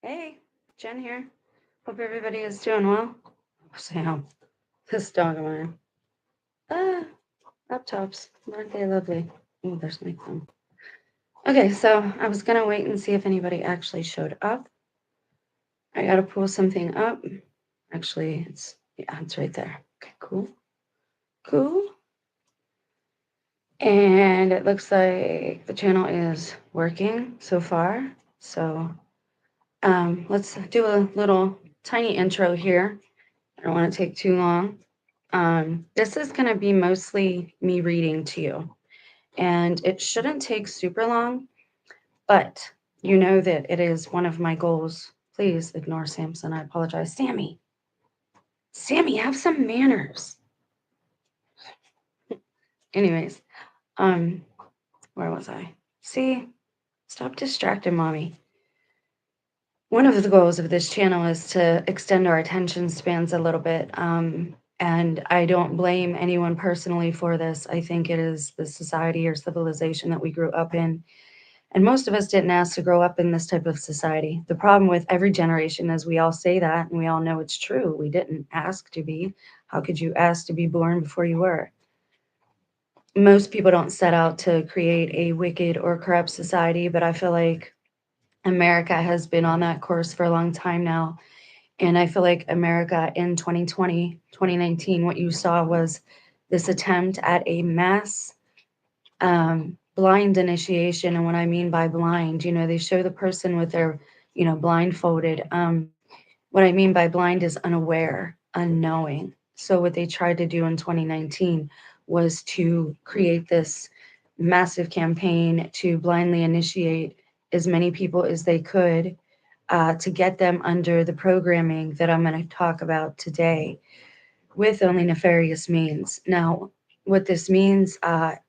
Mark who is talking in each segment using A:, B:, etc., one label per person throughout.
A: Hey, Jen here. Hope everybody is doing well. Sam, this dog of mine. Ah, up tops. Aren't they lovely? Oh, there's my phone. Okay, so I was gonna wait and see if anybody actually showed up. I gotta pull something up. Actually, it's right there. Okay, cool. Cool. And it looks like the channel is working so far. So let's do a little tiny intro here. I don't want to take too long. This is going to be mostly me reading to you, and it shouldn't take super long, but you know that it is one of my goals. Please ignore Samson. I apologize. Sammy, have some manners. Anyways, um, where was I? See, stop distracting mommy. One of the goals of this channel is to extend our attention spans a little bit. And I don't blame anyone personally for this. I think it is the society or civilization that we grew up in. And most of us didn't ask to grow up in this type of society. The problem with every generation is we all say that and we all know it's true. We didn't ask to be. How could you ask to be born before you were? Most people don't set out to create a wicked or corrupt society, but I feel like America has been on that course for a long time now. And I feel like America in 2020, 2019, what you saw was this attempt at a mass blind initiation. And what I mean by blind, they show the person with their, blindfolded. What I mean by blind is unaware, unknowing. So what they tried to do in 2019 was to create this massive campaign to blindly initiate as many people as they could to get them under the programming that I'm going to talk about today with only nefarious means. Now, what this means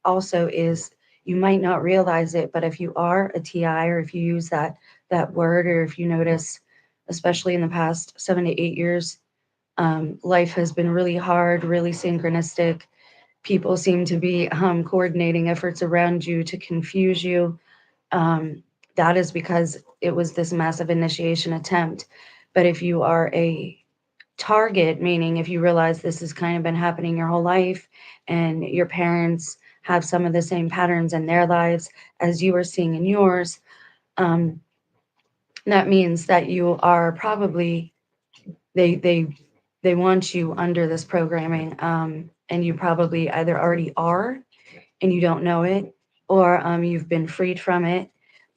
A: also is you might not realize it, but if you are a TI or if you use that word, or if you notice, especially in the past 7 to 8 years, life has been really hard, really synchronistic. People seem to be coordinating efforts around you to confuse you. Um, that is because it was this massive initiation attempt. But if you are a target, meaning if you realize this has kind of been happening your whole life and your parents have some of the same patterns in their lives as you are seeing in yours, um, that means that you are probably they they they want you under this programming, and you probably either already are and you don't know it, or you've been freed from it,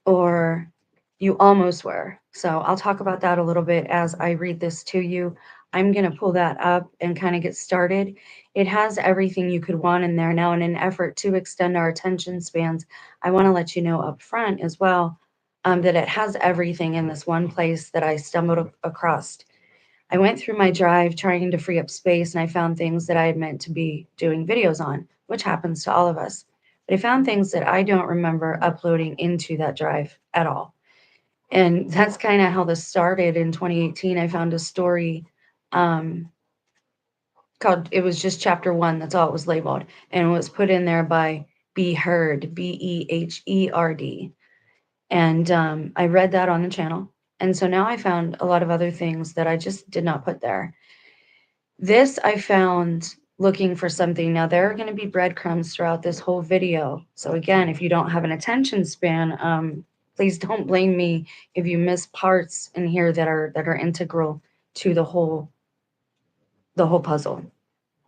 A: or you almost were. So I'll talk about that a little bit as I read this to you. I'm going to pull that up and kind of get started. It has everything you could want in there. Now, in an effort to extend our attention spans, I want to let you know up front as well, that it has everything in this one place that I stumbled across. I went through my drive trying to free up space, and I found things that I had meant to be doing videos on, which happens to all of us. But I found things that I don't remember uploading into that drive at all. And that's kind of how this started in 2018. I found a story um, called, it was just chapter one. That's all it was labeled. And it was put in there by Be Heard, Beherd. And I read that on the channel. And so now I found a lot of other things that I just did not put there. This I found looking for something. Now, there are going to be breadcrumbs throughout this whole video. So again, if you don't have an attention span, please don't blame me if you miss parts in here that are integral to the whole puzzle.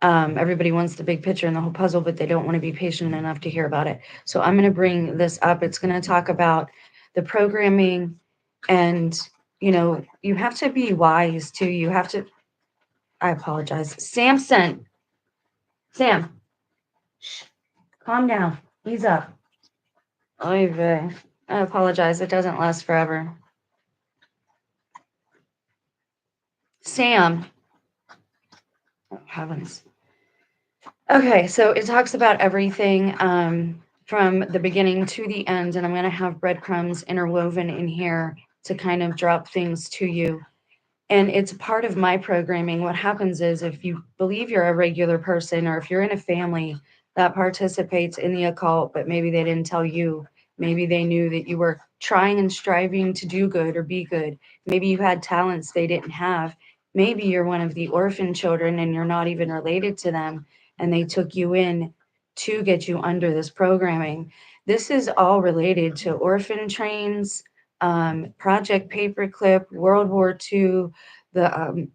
A: Everybody wants the big picture and the whole puzzle, but they don't want to be patient enough to hear about it. So I'm going to bring this up. It's going to talk about the programming, and you have to be wise too. You have to. I apologize, Samson. Sam, calm down. Ease up. Oy vey. I apologize. It doesn't last forever. Sam. Oh, heavens. Okay, so it talks about everything from the beginning to the end, and I'm going to have breadcrumbs interwoven in here to kind of drop things to you. And it's part of my programming. What happens is, if you believe you're a regular person, or if you're in a family that participates in the occult, but maybe they didn't tell you, maybe they knew that you were trying and striving to do good or be good. Maybe you had talents they didn't have. Maybe you're one of the orphan children and you're not even related to them, and they took you in to get you under this programming. This is all related to orphan trains, Project Paperclip, World War II, the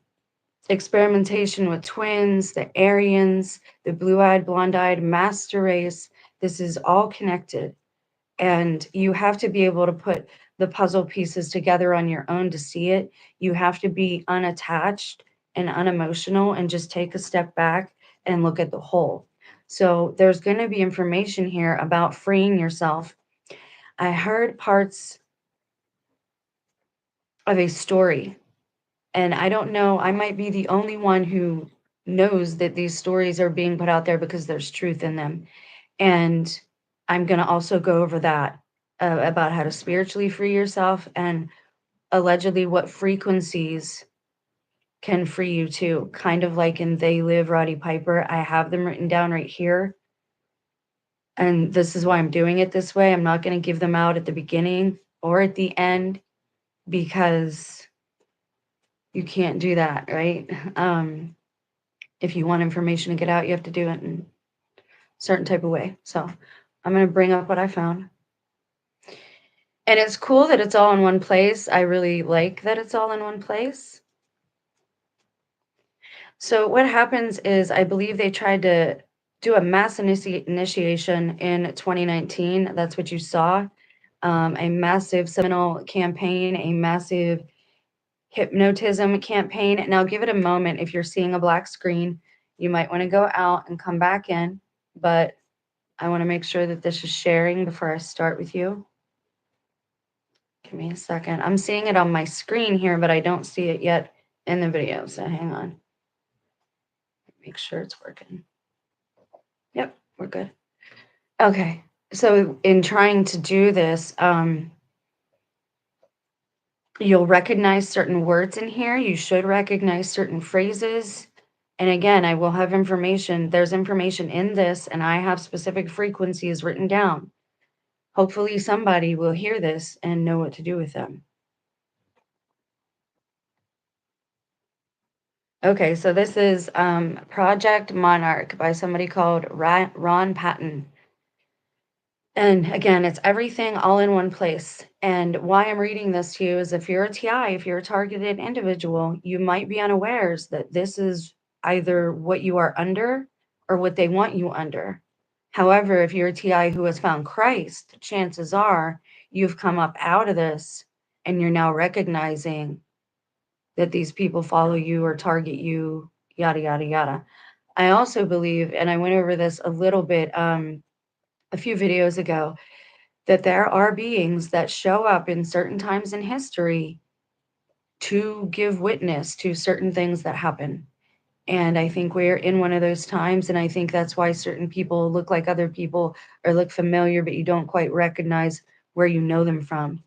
A: experimentation with twins, the Aryans, the blue-eyed, blonde-eyed master race. This is all connected. And you have to be able to put the puzzle pieces together on your own to see it. You have to be unattached and unemotional and just take a step back and look at the whole. So there's going to be information here about freeing yourself. I heard parts of a story, and I don't know, I might be the only one who knows that these stories are being put out there because there's truth in them. And I'm going to also go over that about how to spiritually free yourself and allegedly what frequencies can free you too. Kind of like in They Live, Roddy Piper. I have them written down right here. And this is why I'm doing it this way. I'm not going to give them out at the beginning or at the end because you can't do that, right? If you want information to get out, you have to do it in a certain type of way. So I'm going to bring up what I found. And it's cool that it's all in one place. I really like that it's all in one place. So what happens is I believe they tried to do a mass initiation in 2019. That's what you saw. A massive seminal campaign, a massive hypnotism campaign. Now give it a moment. If you're seeing a black screen, you might want to go out and come back in. But I want to make sure that this is sharing before I start with you. Give me a second. I'm seeing it on my screen here, but I don't see it yet in the video. So hang on. Make sure it's working. Yep, we're good. Okay. So in trying to do this, you'll recognize certain words in here. You should recognize certain phrases. And again, I will have information. There's information in this, and I have specific frequencies written down. Hopefully somebody will hear this and know what to do with them. Okay, so this is Project Monarch by somebody called Ron Patton. And again, it's everything all in one place. And why I'm reading this to you is if you're a TI, if you're a targeted individual, you might be unawares that this is either what you are under or what they want you under. However, if you're a TI who has found Christ, chances are you've come up out of this and you're now recognizing that these people follow you or target you, yada, yada, yada. I also believe, and I went over this a little bit a few videos ago, that there are beings that show up in certain times in history to give witness to certain things that happen. And I think we're in one of those times. And I think that's why certain people look like other people or look familiar, but you don't quite recognize where you know them from.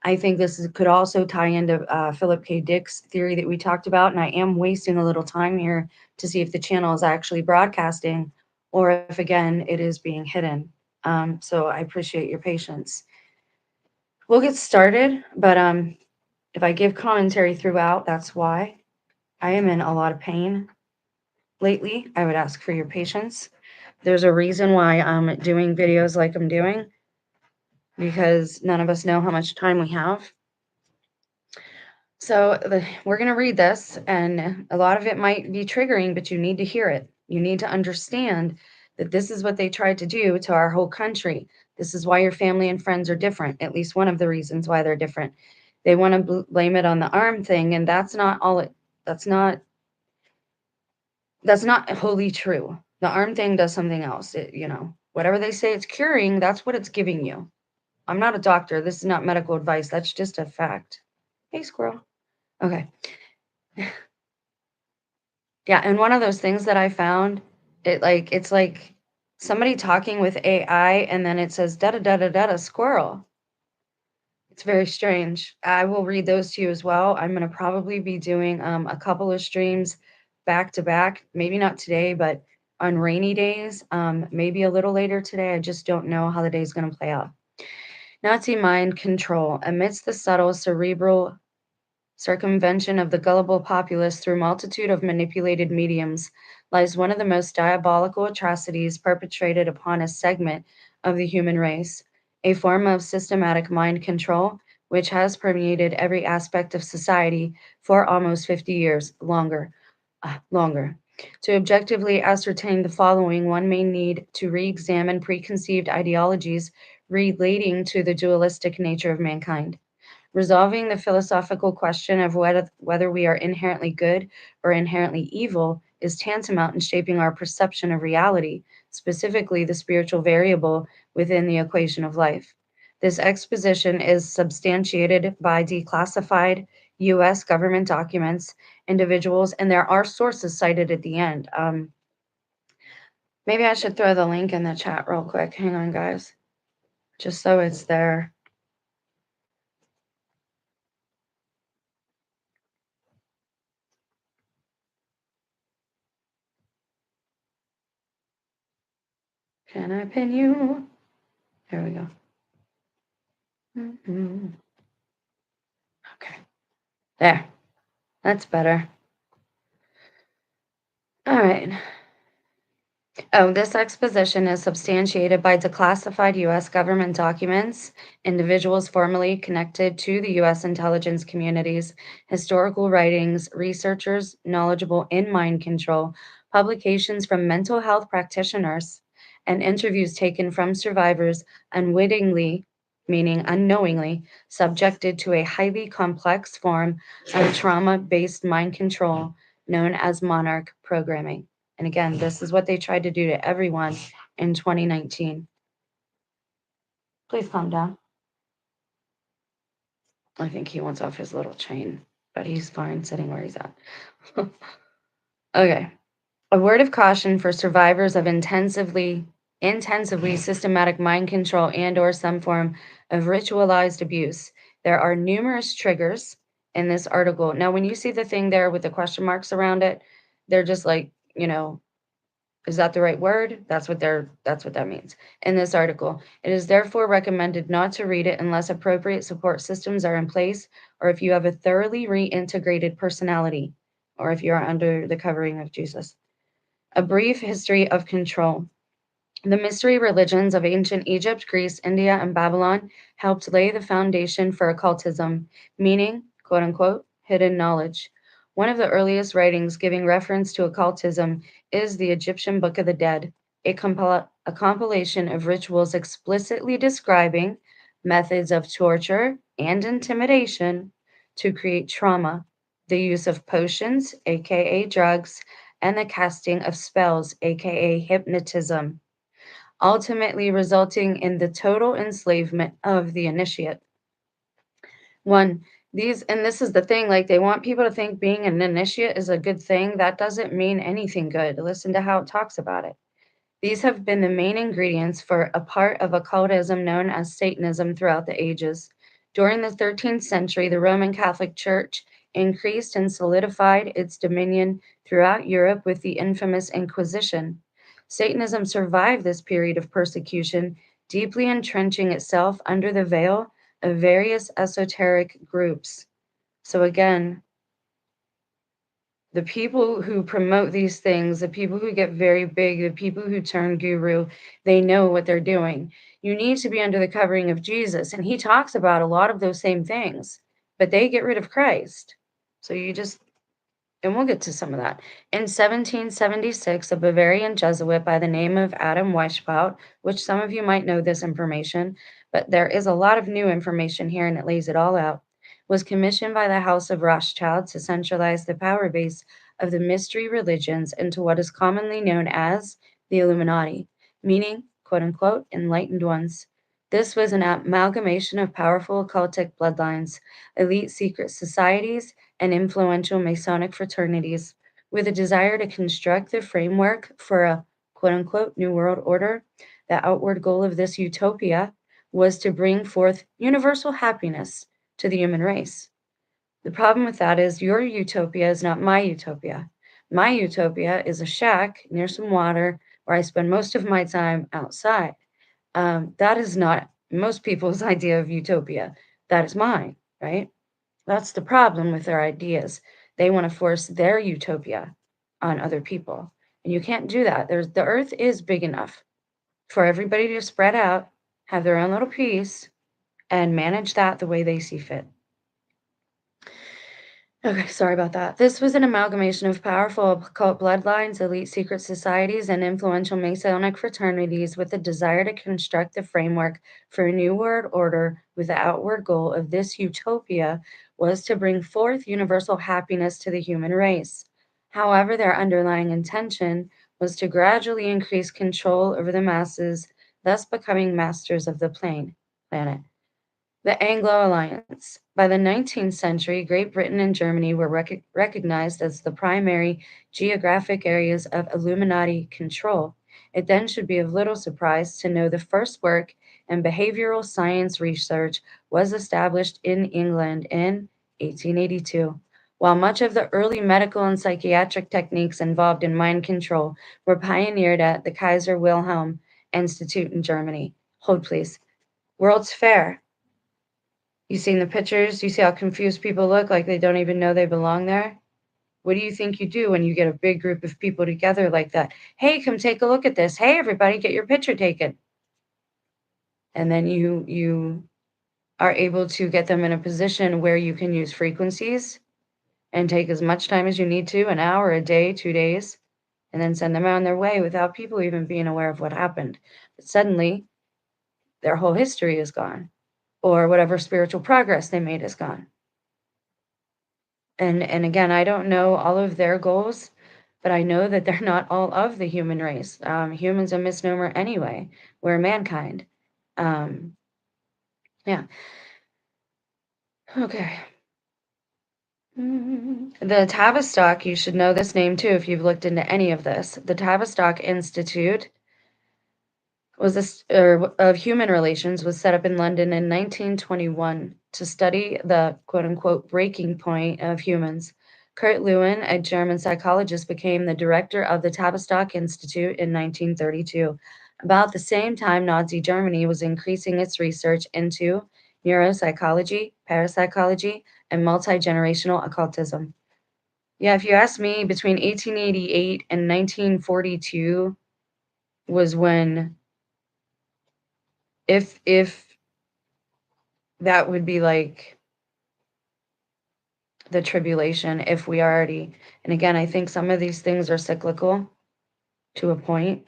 A: I think could also tie into Philip K. Dick's theory that we talked about. And I am wasting a little time here to see if the channel is actually broadcasting or if, again, it is being hidden. So I appreciate your patience. We'll get started, but if I give commentary throughout, that's why. I am in a lot of pain lately. I would ask for your patience. There's a reason why I'm doing videos like I'm doing, because none of us know how much time we have. So we're going to read this, and a lot of it might be triggering, but you need to hear it. You need to understand that this is what they tried to do to our whole country. This is why your family and friends are different, at least one of the reasons why they're different. They want to blame it on the arm thing, and that's not wholly true. The arm thing does something else. Whatever they say it's curing, that's what it's giving you. I'm not a doctor. This is not medical advice. That's just a fact. Hey, squirrel. Okay. Yeah, and one of those things that I found, it's like somebody talking with AI and then it says da da da da da squirrel. It's very strange. I will read those to you as well. I'm going to probably be doing a couple of streams back to back, maybe not today, but on rainy days, maybe a little later today. I just don't know how the day is going to play out. Nazi mind control. Amidst the subtle cerebral circumvention of the gullible populace through multitude of manipulated mediums lies one of the most diabolical atrocities perpetrated upon a segment of the human race, a form of systematic mind control which has permeated every aspect of society for almost 50 years longer. To objectively ascertain the following, one may need to re examine preconceived ideologies relating to the dualistic nature of mankind. Resolving the philosophical question of whether we are inherently good or inherently evil is tantamount in shaping our perception of reality, specifically the spiritual variable within the equation of life. This exposition is substantiated by declassified U.S. government documents, individuals, and there are sources cited at the end. Maybe I should throw the link in the chat real quick. Hang on, guys, just so it's there. Can I pin you? There we go. Okay. There. That's better. All right. Oh, this exposition is substantiated by declassified U.S. government documents, individuals formally connected to the U.S. intelligence communities, historical writings, researchers knowledgeable in mind control, publications from mental health practitioners, and interviews taken from survivors unwittingly, meaning unknowingly, subjected to a highly complex form of trauma based mind control known as Monarch programming. And again, this is what they tried to do to everyone in 2019. Please calm down. I think he wants off his little chain, but he's fine sitting where he's at. Okay. A word of caution for survivors of intensively systematic mind control and or some form of ritualized abuse. There are numerous triggers in this article. Now, when you see the thing there with the question marks around it, they're just like, is that the right word? That's what that means. In this article, it is therefore recommended not to read it unless appropriate support systems are in place or if you have a thoroughly reintegrated personality or if you are under the covering of Jesus. A brief history of control. The mystery religions of ancient Egypt, Greece, India, and Babylon helped lay the foundation for occultism, meaning, quote unquote, hidden knowledge. One of the earliest writings giving reference to occultism is the Egyptian Book of the Dead, a compilation of rituals explicitly describing methods of torture and intimidation to create trauma, the use of potions, aka drugs, and the casting of spells, aka hypnotism, ultimately resulting in the total enslavement of the initiate. One, and this is the thing, like they want people to think being an initiate is a good thing. That doesn't mean anything good. Listen to how it talks about it. These have been the main ingredients for a part of occultism known as Satanism throughout the ages. During the 13th century, the Roman Catholic Church increased and solidified its dominion throughout Europe with the infamous Inquisition. Satanism survived this period of persecution, deeply entrenching itself under the veil of various esoteric groups. So, again, the people who promote these things, the people who get very big, the people who turn guru, they know what they're doing. You need to be under the covering of Jesus. And he talks about a lot of those same things, but they get rid of Christ. So and we'll get to some of that. In 1776, a Bavarian Jesuit by the name of Adam Weishaupt, which some of you might know this information, but there is a lot of new information here and it lays it all out, was commissioned by the House of Rothschild to centralize the power base of the mystery religions into what is commonly known as the Illuminati, meaning, quote unquote, enlightened ones. This was an amalgamation of powerful occultic bloodlines, elite secret societies, and influential Masonic fraternities with a desire to construct the framework for a quote unquote New World Order. The outward goal of this utopia was to bring forth universal happiness to the human race. The problem with that is your utopia is not my utopia. My utopia is a shack near some water where I spend most of my time outside. That is not most people's idea of utopia. That is mine, right? That's the problem with their ideas. They want to force their utopia on other people. And you can't do that. The earth is big enough for everybody to spread out, have their own little piece, and manage that the way they see fit. Okay, sorry about that. This was an amalgamation of powerful occult bloodlines, elite secret societies, and influential Masonic fraternities with the desire to construct the framework for a new world order, with the outward goal of this utopia was to bring forth universal happiness to the human race. However, their underlying intention was to gradually increase control over the masses, thus becoming masters of the planet. The Anglo Alliance. By the 19th century, Great Britain and Germany were recognized as the primary geographic areas of Illuminati control. It then should be of little surprise to know the first work in behavioral science research was established in England in 1882. While much of the early medical and psychiatric techniques involved in mind control were pioneered at the Kaiser Wilhelm Institute in Germany. Hold, please. World's Fair. You seen the pictures? You see how confused people look, like they don't even know they belong there? What do you think you do when you get a big group of people together like that? Hey, come take a look at this. Hey, everybody, get your picture taken. And then you are able to get them in a position where you can use frequencies and take as much time as you need to, an hour, a day, 2 days, and then send them on their way without people even being aware of what happened. But suddenly, their whole history is gone, or whatever spiritual progress they made is gone. And again, I don't know all of their goals, but I know that they're not all of the human race. Humans a misnomer anyway. We're mankind. Um, yeah. Okay. The Tavistock, you should know this name too if you've looked into any of this. The Tavistock Institute of human relations was set up in London in 1921 to study the quote unquote breaking point of humans. Kurt Lewin, a German psychologist, became the director of the Tavistock Institute in 1932. About the same time, Nazi Germany was increasing its research into neuropsychology, parapsychology, and multi generational occultism. Yeah, if you ask me, between 1888 and 1942 was when, if that would be like the tribulation, if we already, and again, I think some of these things are cyclical to a point.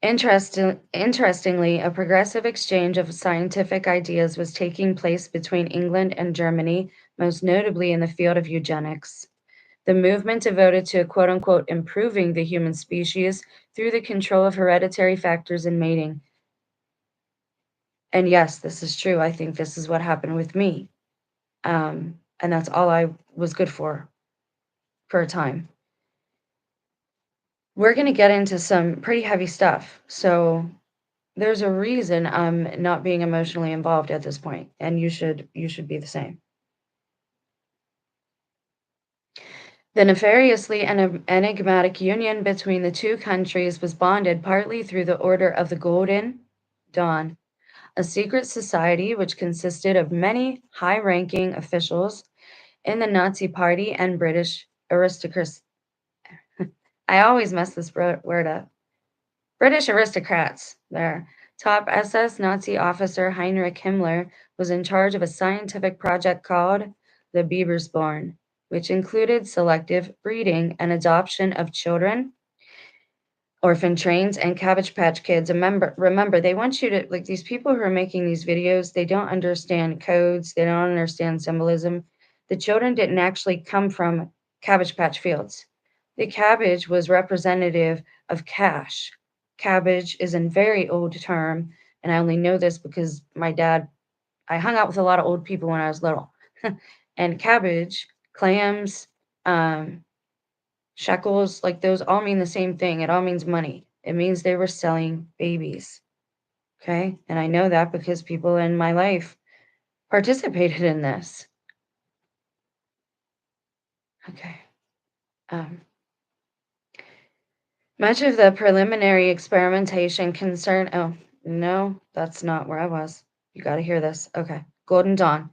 A: Interestingly, a progressive exchange of scientific ideas was taking place between England and Germany, most notably in the field of eugenics. The movement devoted to quote unquote improving the human species through the control of hereditary factors in mating. And yes, this is true. I think this is what happened with me. And that's all I was good for a time. We're going to get into some pretty heavy stuff. So there's a reason I'm not being emotionally involved at this point, and you should be the same. The nefariously enigmatic union between the two countries was bonded partly through the Order of the Golden Dawn, a secret society which consisted of many high-ranking officials in the Nazi Party and British aristocrats. I always mess this word up. British aristocrats. Their top SS Nazi officer Heinrich Himmler was in charge of a scientific project called the Bebersborn, which included selective breeding and adoption of children, orphan trains, and Cabbage Patch Kids. Remember, they want you to, like, these people who are making these videos, they don't understand codes, they don't understand symbolism. The children didn't actually come from Cabbage Patch Fields. The cabbage was representative of cash. Cabbage is a very old term, and I only know this because I hung out with a lot of old people when I was little. And cabbage, clams, shekels, like those all mean the same thing. It all means money. It means they were selling babies. Okay? And I know that because people in my life participated in this. Okay. Much of the preliminary experimentation concerned, No, that's not where I was. You got to hear this. Okay. Golden Dawn,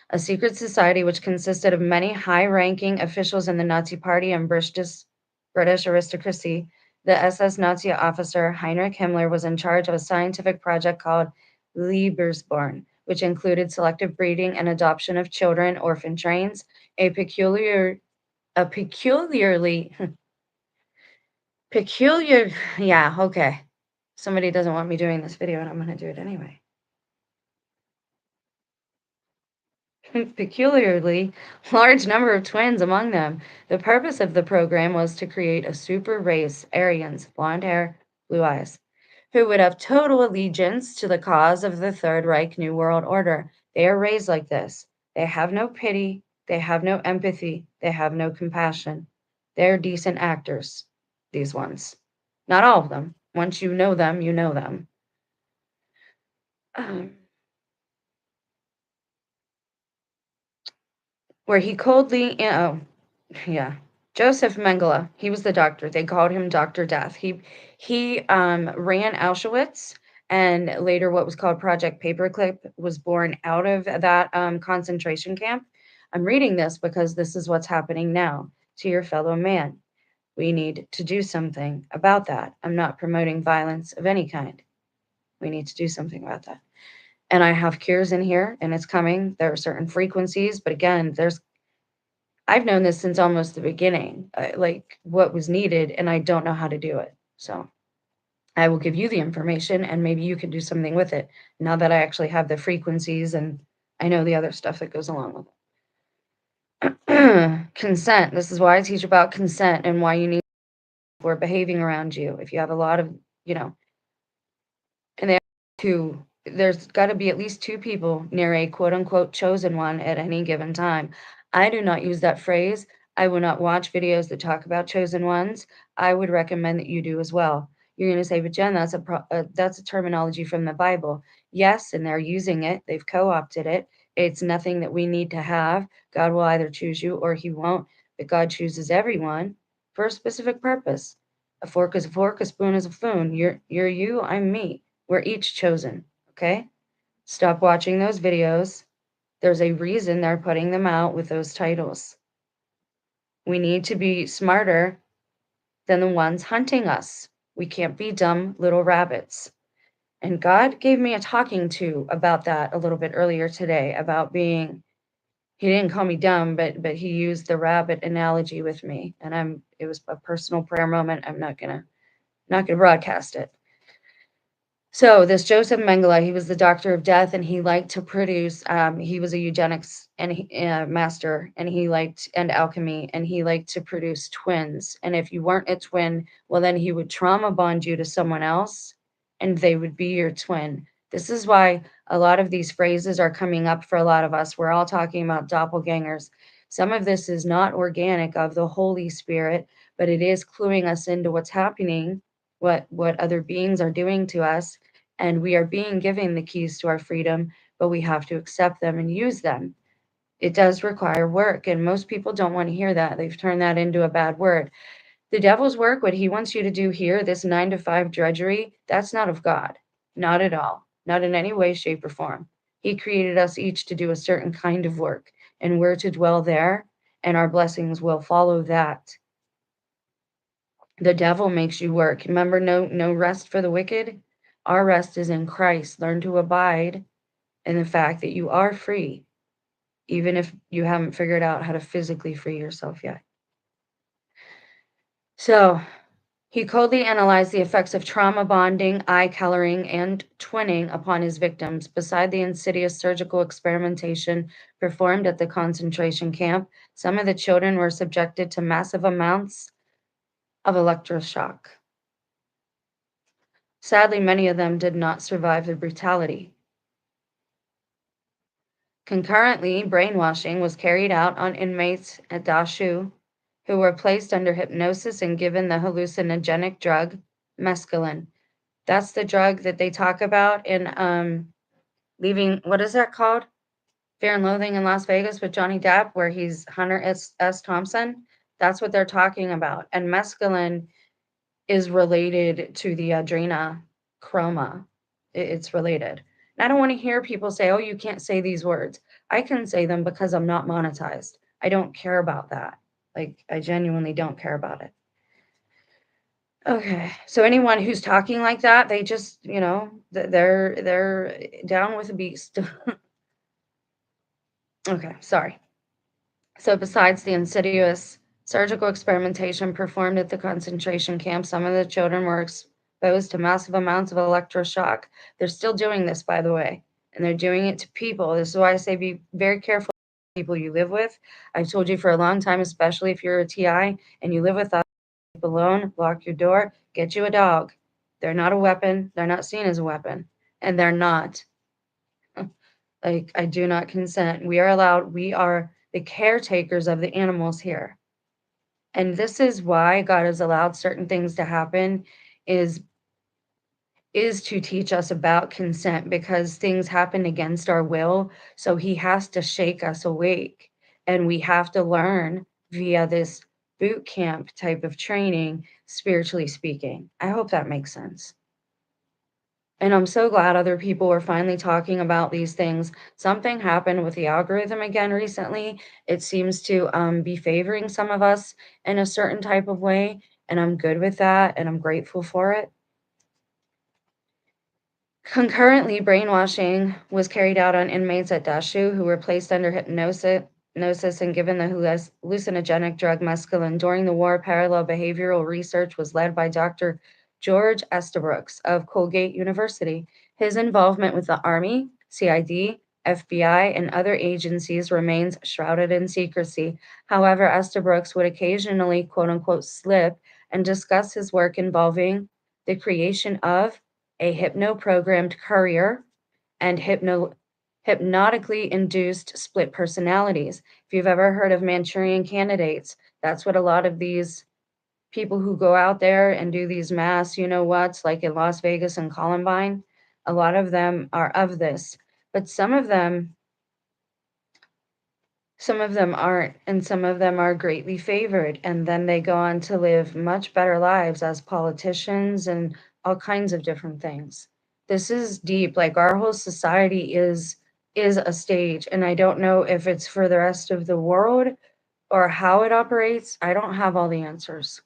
A: a secret society which consisted of many high ranking officials in the Nazi Party and British aristocracy. The SS Nazi officer Heinrich Himmler was in charge of a scientific project called Liebersborn, which included selective breeding and adoption of children, orphan trains, a peculiarly peculiar, yeah, okay. Somebody doesn't want me doing this video and I'm going to do it anyway. Peculiarly large number of twins among them. The purpose of the program was to create a super race, Aryans, blonde hair, blue eyes, who would have total allegiance to the cause of the Third Reich New World Order. They are raised like this. They have no pity, they have no empathy, they have no compassion. They're decent actors, these ones. Not all of them. Once you know them, you know them. Um, where he coldly, yeah. Joseph Mengele, he was the doctor. They called him Dr. Death. He ran Auschwitz, and later what was called Project Paperclip was born out of that concentration camp. I'm reading this because this is what's happening now to your fellow man. We need to do something about that. I'm not promoting violence of any kind. We need to do something about that. And I have cures in here, and it's coming. There are certain frequencies, but again, I've known this since almost the beginning, like what was needed, and I don't know how to do it. So I will give you the information and maybe you can do something with it now that I actually have the frequencies and I know the other stuff that goes along with it. Consent. This is why I teach about consent and why you need for behaving around you. If you have a lot of, you know, and they have two, there's got to be at least two people near a quote unquote chosen one at any given time. I do not use that phrase. I will not watch videos that talk about chosen ones. I would recommend that you do as well. You're going to say, but Jen, that's a terminology from the Bible. Yes, and they're using it. They've co-opted it. It's nothing that we need to have. God will either choose you or He won't. But God chooses everyone for a specific purpose. A fork is a fork. A spoon is a spoon. You're you. I'm me. We're each chosen, okay? Stop watching those videos. There's a reason they're putting them out with those titles. We need to be smarter than the ones hunting us. We can't be dumb little rabbits. And God gave me a talking to about that a little bit earlier today about being he didn't call me dumb, but he used the rabbit analogy with me. And it was a personal prayer moment. I'm not gonna broadcast it. So this Joseph Mengele, he was the doctor of death, and he liked to produce. He was a eugenics master, and he liked and alchemy, and he liked to produce twins. And if you weren't a twin, well, then he would trauma bond you to someone else, and they would be your twin. This is why a lot of these phrases are coming up for a lot of us. We're all talking about doppelgangers. Some of this is not organic of the Holy Spirit, but it is cluing us into what's happening, what other beings are doing to us, and we are being given the keys to our freedom, but we have to accept them and use them. It does require work, and most people don't want to hear that. They've turned that into a bad word. The devil's work, what he wants you to do here, this 9 to 5 drudgery, that's not of God. Not at all. Not in any way, shape, or form. He created us each to do a certain kind of work, and we're to dwell there, and our blessings will follow that. The devil makes you work. Remember, no rest for the wicked. Our rest is in Christ. Learn to abide in the fact that you are free, even if you haven't figured out how to physically free yourself yet. So he coldly analyzed the effects of trauma bonding, eye coloring, and twinning upon his victims. Beside the insidious surgical experimentation performed at the concentration camp, some of the children were subjected to massive amounts of electroshock. Sadly, many of them did not survive the brutality. Concurrently, brainwashing was carried out on inmates at Dachau who were placed under hypnosis and given the hallucinogenic drug mescaline. That's the drug that they talk about in leaving, what is that called? Fear and Loathing in Las Vegas with Johnny Depp, where he's Hunter S. Thompson. That's what they're talking about. And mescaline is related to the adrenochroma. It's related. And I don't want to hear people say, oh, you can't say these words. I can say them because I'm not monetized. I don't care about that. Like, I genuinely don't care about it. Okay. So anyone who's talking like that, they just, they're down with the beast. Okay, sorry. So, besides the insidious surgical experimentation performed at the concentration camp, some of the children were exposed to massive amounts of electroshock. They're still doing this, by the way, and they're doing it to people. This is why I say be very careful with people you live with. I've told you for a long time, especially if you're a TI and you live with us, sleep alone, lock your door, get you a dog. They're not a weapon. They're not seen as a weapon, and they're not. Like, I do not consent. We are the caretakers of the animals here. And this is why God has allowed certain things to happen is is to teach us about consent because things happen against our will. So he has to shake us awake. And we have to learn via this boot camp type of training, spiritually speaking. I hope that makes sense. And I'm so glad other people are finally talking about these things. Something happened with the algorithm again recently. It seems to be favoring some of us in a certain type of way. And I'm good with that. And I'm grateful for it. Concurrently, brainwashing was carried out on inmates at Dashu who were placed under hypnosis and given the hallucinogenic drug mescaline. During the war, parallel behavioral research was led by Dr. George Estabrooks of Colgate University. His involvement with the Army, CID, FBI, and other agencies remains shrouded in secrecy. However, Estabrooks would occasionally, quote unquote, slip and discuss his work involving the creation of a hypno-programmed courier, and hypnotically induced split personalities. If you've ever heard of Manchurian candidates, that's what a lot of these people who go out there and do these mass, you know what's, like in Las Vegas and Columbine, a lot of them are of this. But some of them aren't, and some of them are greatly favored, and then they go on to live much better lives as politicians and all kinds of different things. This is deep. Like, our whole society is a stage, and I don't know if it's for the rest of the world or how it operates. I don't have all the answers.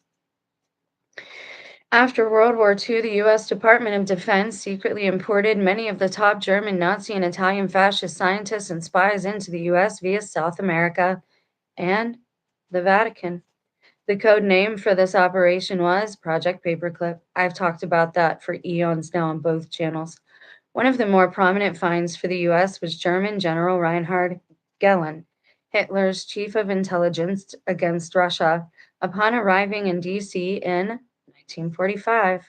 A: After World War II, the U.S. Department of Defense secretly imported many of the top German, Nazi, and Italian fascist scientists and spies into the U.S. via South America and the Vatican. The code name for this operation was Project Paperclip. I've talked about that for eons now on both channels. One of the more prominent finds for the US was German General Reinhard Gehlen, Hitler's chief of intelligence against Russia, upon arriving in DC in 1945.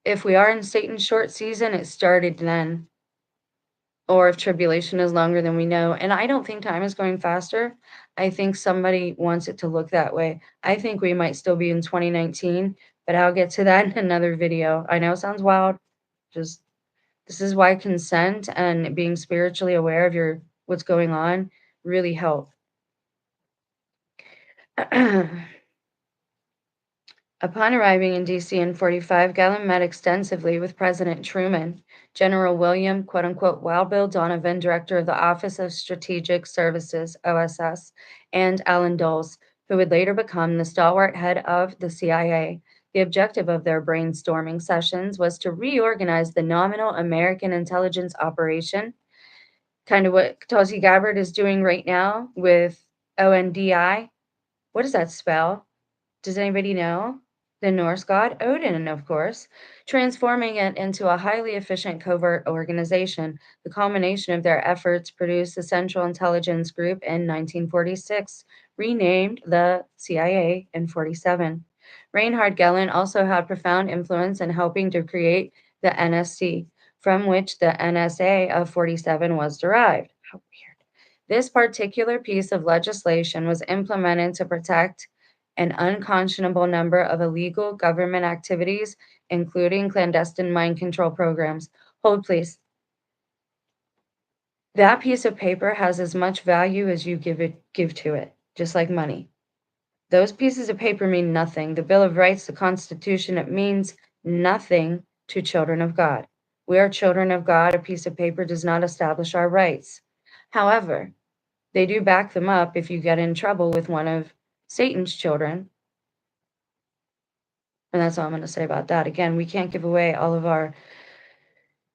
A: If we are in Satan's short season, it started then, or if tribulation is longer than we know. And I don't think time is going faster. I think somebody wants it to look that way. I think we might still be in 2019, but I'll get to that in another video. I know it sounds wild. Just this is why consent and being spiritually aware of your what's going on really help. Upon arriving in DC in 45, Galen met extensively with President Truman, General William, quote unquote, Wild Bill Donovan, director of the Office of Strategic Services, OSS, and Alan Dulles, who would later become the stalwart head of the CIA. The objective of their brainstorming sessions was to reorganize the nominal American intelligence operation, kind of what Tulsi Gabbard is doing right now with ONDI. What does that spell? Does anybody know? The Norse god Odin, of course, transforming it into a highly efficient covert organization. The culmination of their efforts produced the Central Intelligence Group in 1946, renamed the CIA in 47. Reinhard Gehlen also had profound influence in helping to create the NSC, from which the NSA of 47 was derived. How weird. This particular piece of legislation was implemented to protect an unconscionable number of illegal government activities, including clandestine mind control programs. Hold, please. That piece of paper has as much value as you give to it, just like money. Those pieces of paper mean nothing. The Bill of Rights, the Constitution, it means nothing to children of God. We are children of God. A piece of paper does not establish our rights. However, they do back them up if you get in trouble with one of Satan's children. And that's all I'm going to say about that. Again, we can't give away all of our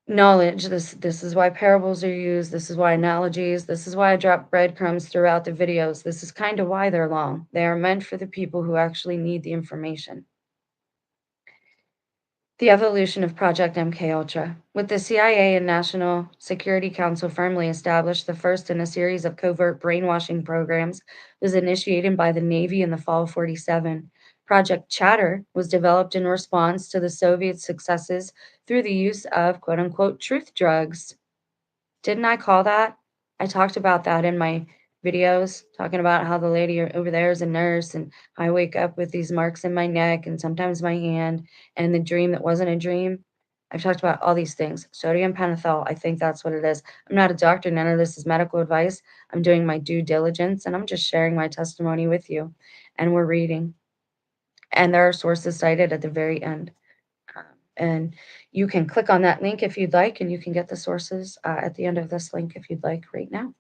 A: knowledge. This is why parables are used. This is why analogies. This is why I drop breadcrumbs throughout the videos. This is kind of why they're long. They are meant for the people who actually need the information. The evolution of Project MKUltra. With the CIA and National Security Council firmly established, the first in a series of covert brainwashing programs was initiated by the Navy in the fall of 47. Project Chatter was developed in response to the Soviet successes through the use of quote unquote truth drugs. Didn't I call that? I talked about that in my videos, talking about how the lady over there is a nurse and I wake up with these marks in my neck and sometimes my hand and the dream that wasn't a dream. I've talked about all these things. Sodium pentothal, I think that's what it is. I'm not a doctor. None of this is medical advice. I'm doing my due diligence and I'm just sharing my testimony with you. And we're reading. And there are sources cited at the very end. And you can click on that link if you'd like, and you can get the sources at the end of this link if you'd like right now.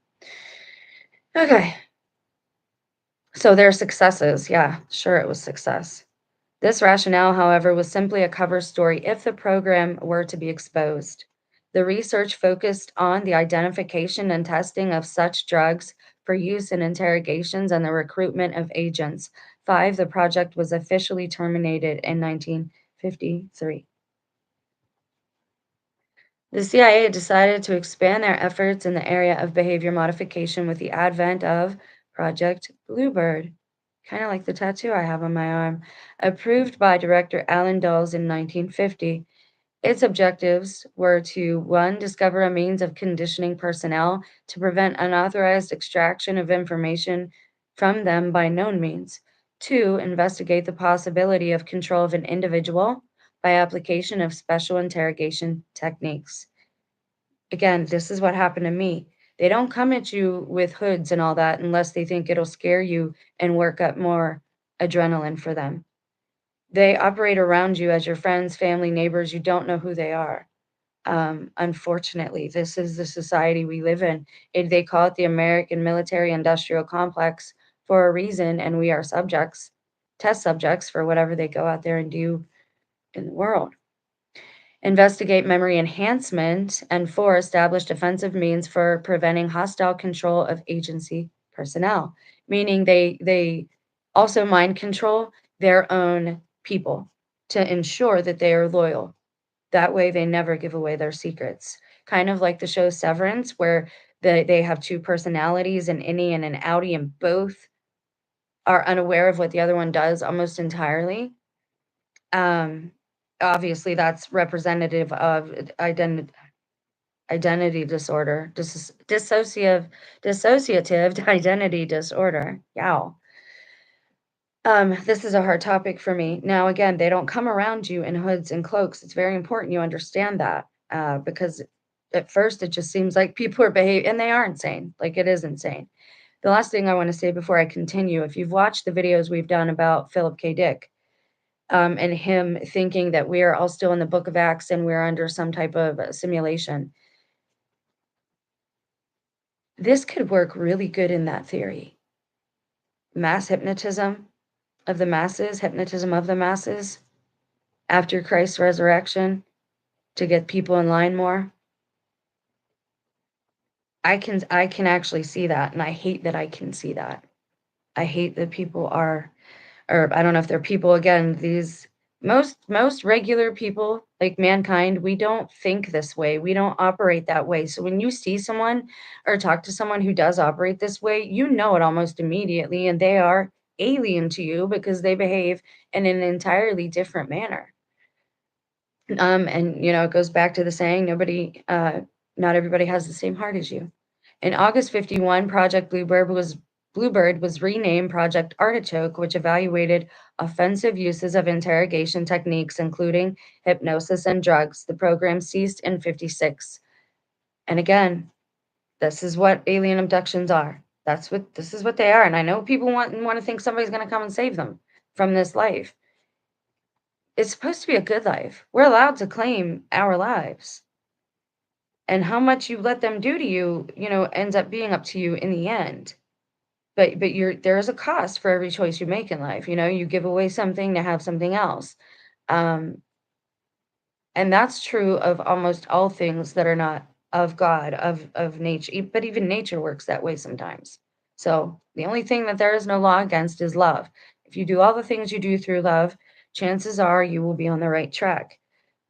A: Okay. So their successes. Yeah, sure, it was success. This rationale, however, was simply a cover story if the program were to be exposed. The research focused on the identification and testing of such drugs for use in interrogations and the recruitment of agents. 5. The project was officially terminated in 1953. The CIA decided to expand their efforts in the area of behavior modification with the advent of Project Bluebird, kind of like the tattoo I have on my arm, approved by director Alan Dulles in 1950. Its objectives were to 1. Discover a means of conditioning personnel to prevent unauthorized extraction of information from them by known means. 2. Investigate the possibility of control of an individual by application of special interrogation techniques. Again, this is what happened to me. They don't come at you with hoods and all that unless they think it'll scare you and work up more adrenaline for them. They operate around you as your friends, family, neighbors. You don't know who they are. Unfortunately, this is the society we live in. They call it the American military industrial complex for a reason, and we are subjects, test subjects for whatever they go out there and do in the world. Investigate memory enhancement, and 4. Establish defensive means for preventing hostile control of agency personnel, meaning they also mind control their own people to ensure that they are loyal. That way they never give away their secrets. Kind of like the show Severance, where they have two personalities, an innie and an outie, and both are unaware of what the other one does almost entirely. Um, Obviously, that's representative of identity disorder, dissociative identity disorder. Yow. This is a hard topic for me. Now, again, they don't come around you in hoods and cloaks. It's very important you understand that because at first it just seems like people are behaving, and they are insane. Like, it is insane. The last thing I want to say before I continue, if you've watched the videos we've done about Philip K. Dick, and him thinking that we are all still in the book of Acts and we're under some type of simulation. This could work really good in that theory. Mass hypnotism of the masses, hypnotism of the masses after Christ's resurrection to get people in line more. I can actually see that, and I hate that I can see that. I hate that people are, or I don't know if they're people, again, these most regular people like mankind, we don't think this way. We don't operate that way. So when you see someone or talk to someone who does operate this way, you know it almost immediately, and they are alien to you because they behave in an entirely different manner. And it goes back to the saying, not everybody has the same heart as you. In August 51, Project Bluebird was renamed Project Artichoke, which evaluated offensive uses of interrogation techniques, including hypnosis and drugs. The program ceased in 56. And again, this is what alien abductions are. This is what they are. And I know people want to think somebody's going to come and save them from this life. It's supposed to be a good life. We're allowed to claim our lives. And how much you let them do to you, ends up being up to you in the end. But there is a cost for every choice you make in life. You give away something to have something else. Um, and that's true of almost all things that are not of God, of nature. But even nature works that way sometimes. So the only thing that there is no law against is love. If you do all the things you do through love, chances are you will be on the right track.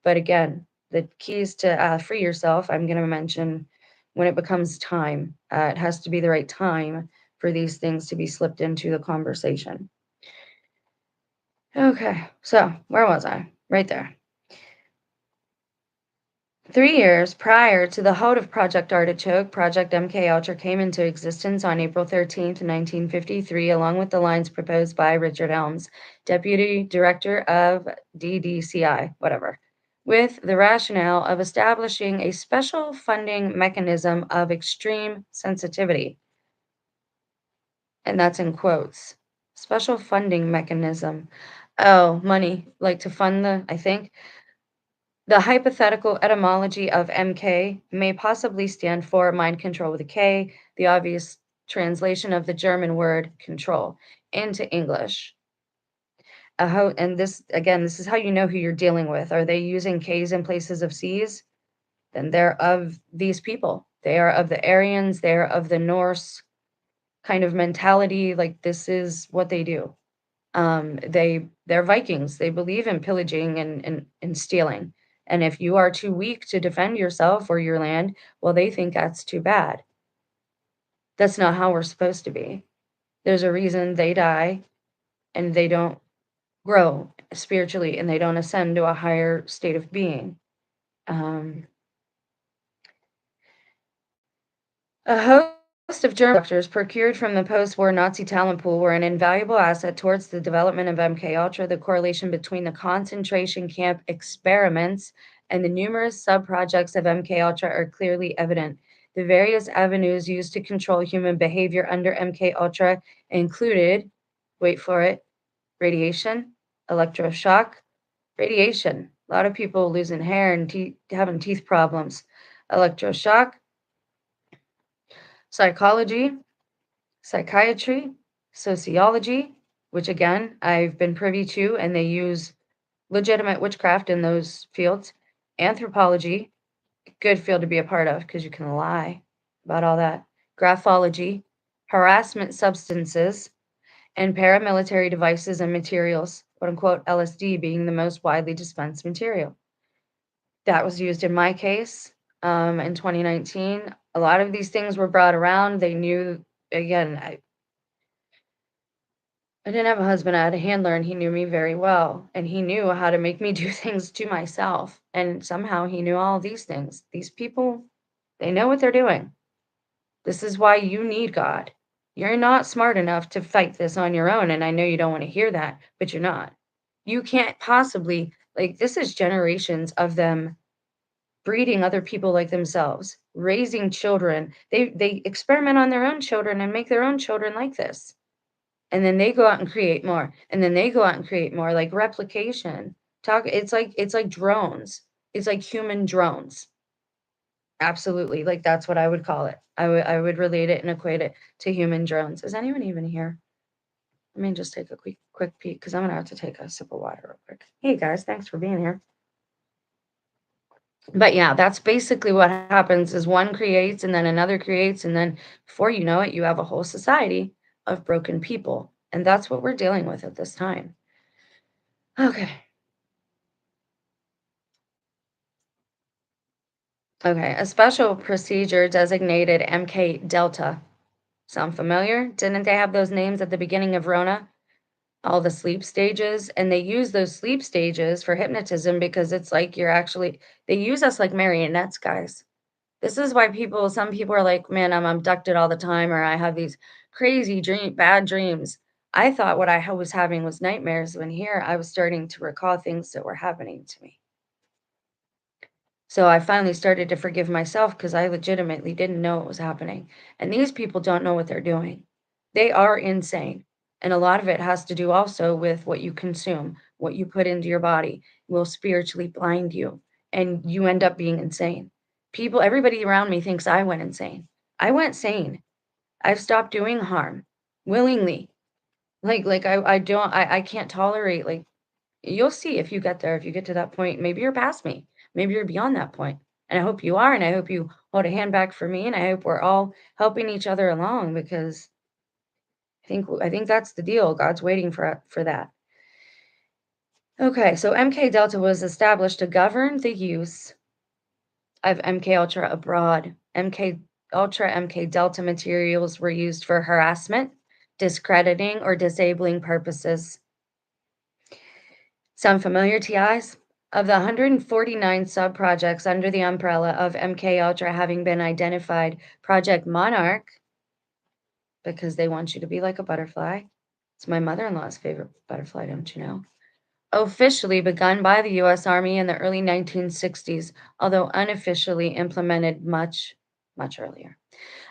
A: But again, the keys to free yourself, I'm going to mention when it becomes time. It has to be the right time for these things to be slipped into the conversation. Okay, so where was I? Right there. 3 years prior to the halt of Project Artichoke, Project MKUltra came into existence on April 13th, 1953, along with the lines proposed by Richard Helms, Deputy Director of DDCI, whatever, with the rationale of establishing a special funding mechanism of extreme sensitivity. And that's in quotes. Special funding mechanism. Oh, money, like to fund I think. The hypothetical etymology of MK may possibly stand for mind control with a K, the obvious translation of the German word control into English. And this, again, this is how you know who you're dealing with. Are they using Ks in places of Cs? Then they're of these people. They are of the Aryans, they're of the Norse kind of mentality. Like, this is what they do. They're Vikings. They believe in pillaging and stealing. And if you are too weak to defend yourself or your land, well, they think that's too bad. That's not how we're supposed to be. There's a reason they die and they don't grow spiritually and they don't ascend to a higher state of being. Um, A host of German doctors procured from the post-war Nazi talent pool were an invaluable asset towards the development of MKUltra. The correlation between the concentration camp experiments and the numerous sub-projects of MKUltra are clearly evident. The various avenues used to control human behavior under MKUltra included, wait for it, radiation, electroshock, radiation. A lot of people losing hair and having teeth problems. Electroshock, psychology, psychiatry, sociology, which again, I've been privy to, and they use legitimate witchcraft in those fields, anthropology, good field to be a part of because you can lie about all that, graphology, harassment substances, and paramilitary devices and materials, quote unquote, LSD being the most widely dispensed material. That was used in my case in 2019. A lot of these things were brought around. They knew, again, I didn't have a husband, I had a handler, and he knew me very well, and he knew how to make me do things to myself, and somehow he knew all these things. These people, they know what they're doing. This is why you need God. You're not smart enough to fight this on your own, and I know you don't wanna hear that, but you're not. You can't possibly this is generations of them breeding other people like themselves, raising children. They experiment on their own children and make their own children like this. And then they go out and create more, and then they go out and create more, like replication. It's like drones. It's like human drones. Absolutely, like, that's what I would call it. I would relate it and equate it to human drones. Is anyone even here? Let me just take a quick peek because I'm gonna have to take a sip of water real quick. Hey, guys, thanks for being here. But, yeah, that's basically what happens is one creates and then another creates, and then before you know it, you have a whole society of broken people, and that's what we're dealing with at this time. Okay. Okay, a special procedure designated MK Delta. Sound familiar? Didn't they have those names at the beginning of Rona? All the sleep stages, and they use those sleep stages for hypnotism because it's like they use us like marionettes, guys. This is why some people are like, "Man, I'm abducted all the time," or "I have these crazy bad dreams." I thought what I was having was nightmares when here I was starting to recall things that were happening to me. So I finally started to forgive myself because I legitimately didn't know what was happening. And these people don't know what they're doing. They are insane. And a lot of it has to do also with what you consume, what you put into your body will spiritually blind you, and you end up being insane. Everybody around me thinks I went insane. I went sane. I've stopped doing harm willingly. I can't tolerate, like, you'll see if you get there, if you get to that point, maybe you're past me. Maybe you're beyond that point. And I hope you are, and I hope you hold a hand back for me, and I hope we're all helping each other along because I think that's the deal. God's waiting for that. Okay, so MK Delta was established to govern the use of MK Ultra abroad. MK Ultra, MK Delta materials were used for harassment, discrediting, or disabling purposes. Sound familiar, TIs? Of the 149 sub-projects under the umbrella of MK Ultra having been identified, Project Monarch, because they want you to be like a butterfly. It's my mother-in-law's favorite butterfly, don't you know? Officially begun by the US Army in the early 1960s, although unofficially implemented much, much earlier.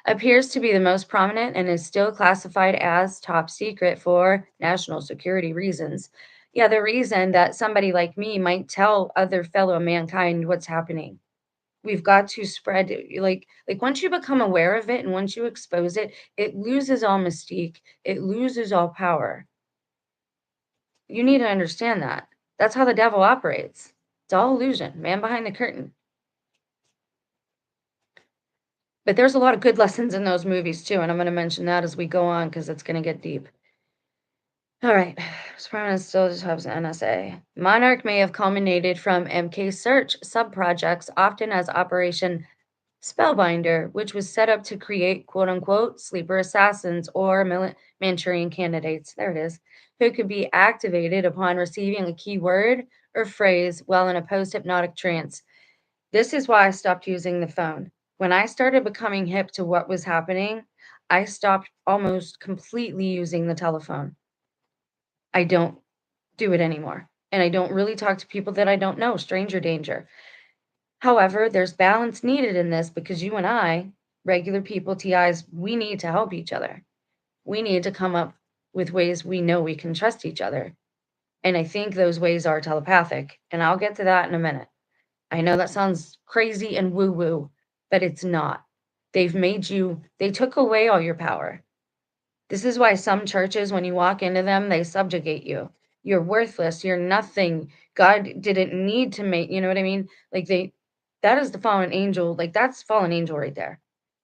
A: Appears to be the most prominent and is still classified as top secret for national security reasons. Yeah, the reason that somebody like me might tell other fellow mankind what's happening. We've got to spread like once you become aware of it and once you expose it, it loses all mystique, it loses all power. You need to understand that. That's how the devil operates. It's all illusion, man behind the curtain. But there's a lot of good lessons in those movies too, and I'm going to mention that as we go on because it's going to get deep. All right, Prominent still just has NSA. Monarch may have culminated from MK Search sub-projects, often as Operation Spellbinder, which was set up to create quote unquote sleeper assassins or Manchurian candidates. There it is, who could be activated upon receiving a keyword or phrase while in a post-hypnotic trance. This is why I stopped using the phone. When I started becoming hip to what was happening, I stopped almost completely using the telephone. I don't do it anymore. And I don't really talk to people that I don't know, stranger danger. However, there's balance needed in this because you and I, regular people, TIs, we need to help each other. We need to come up with ways we know we can trust each other. And I think those ways are telepathic. And I'll get to that in a minute. I know that sounds crazy and woo woo, but it's not. They took away all your power. This is why some churches, when you walk into them, they subjugate you. You're worthless. You're nothing. God didn't need to make, you know what I mean? That is the fallen angel. Like, that's fallen angel right there.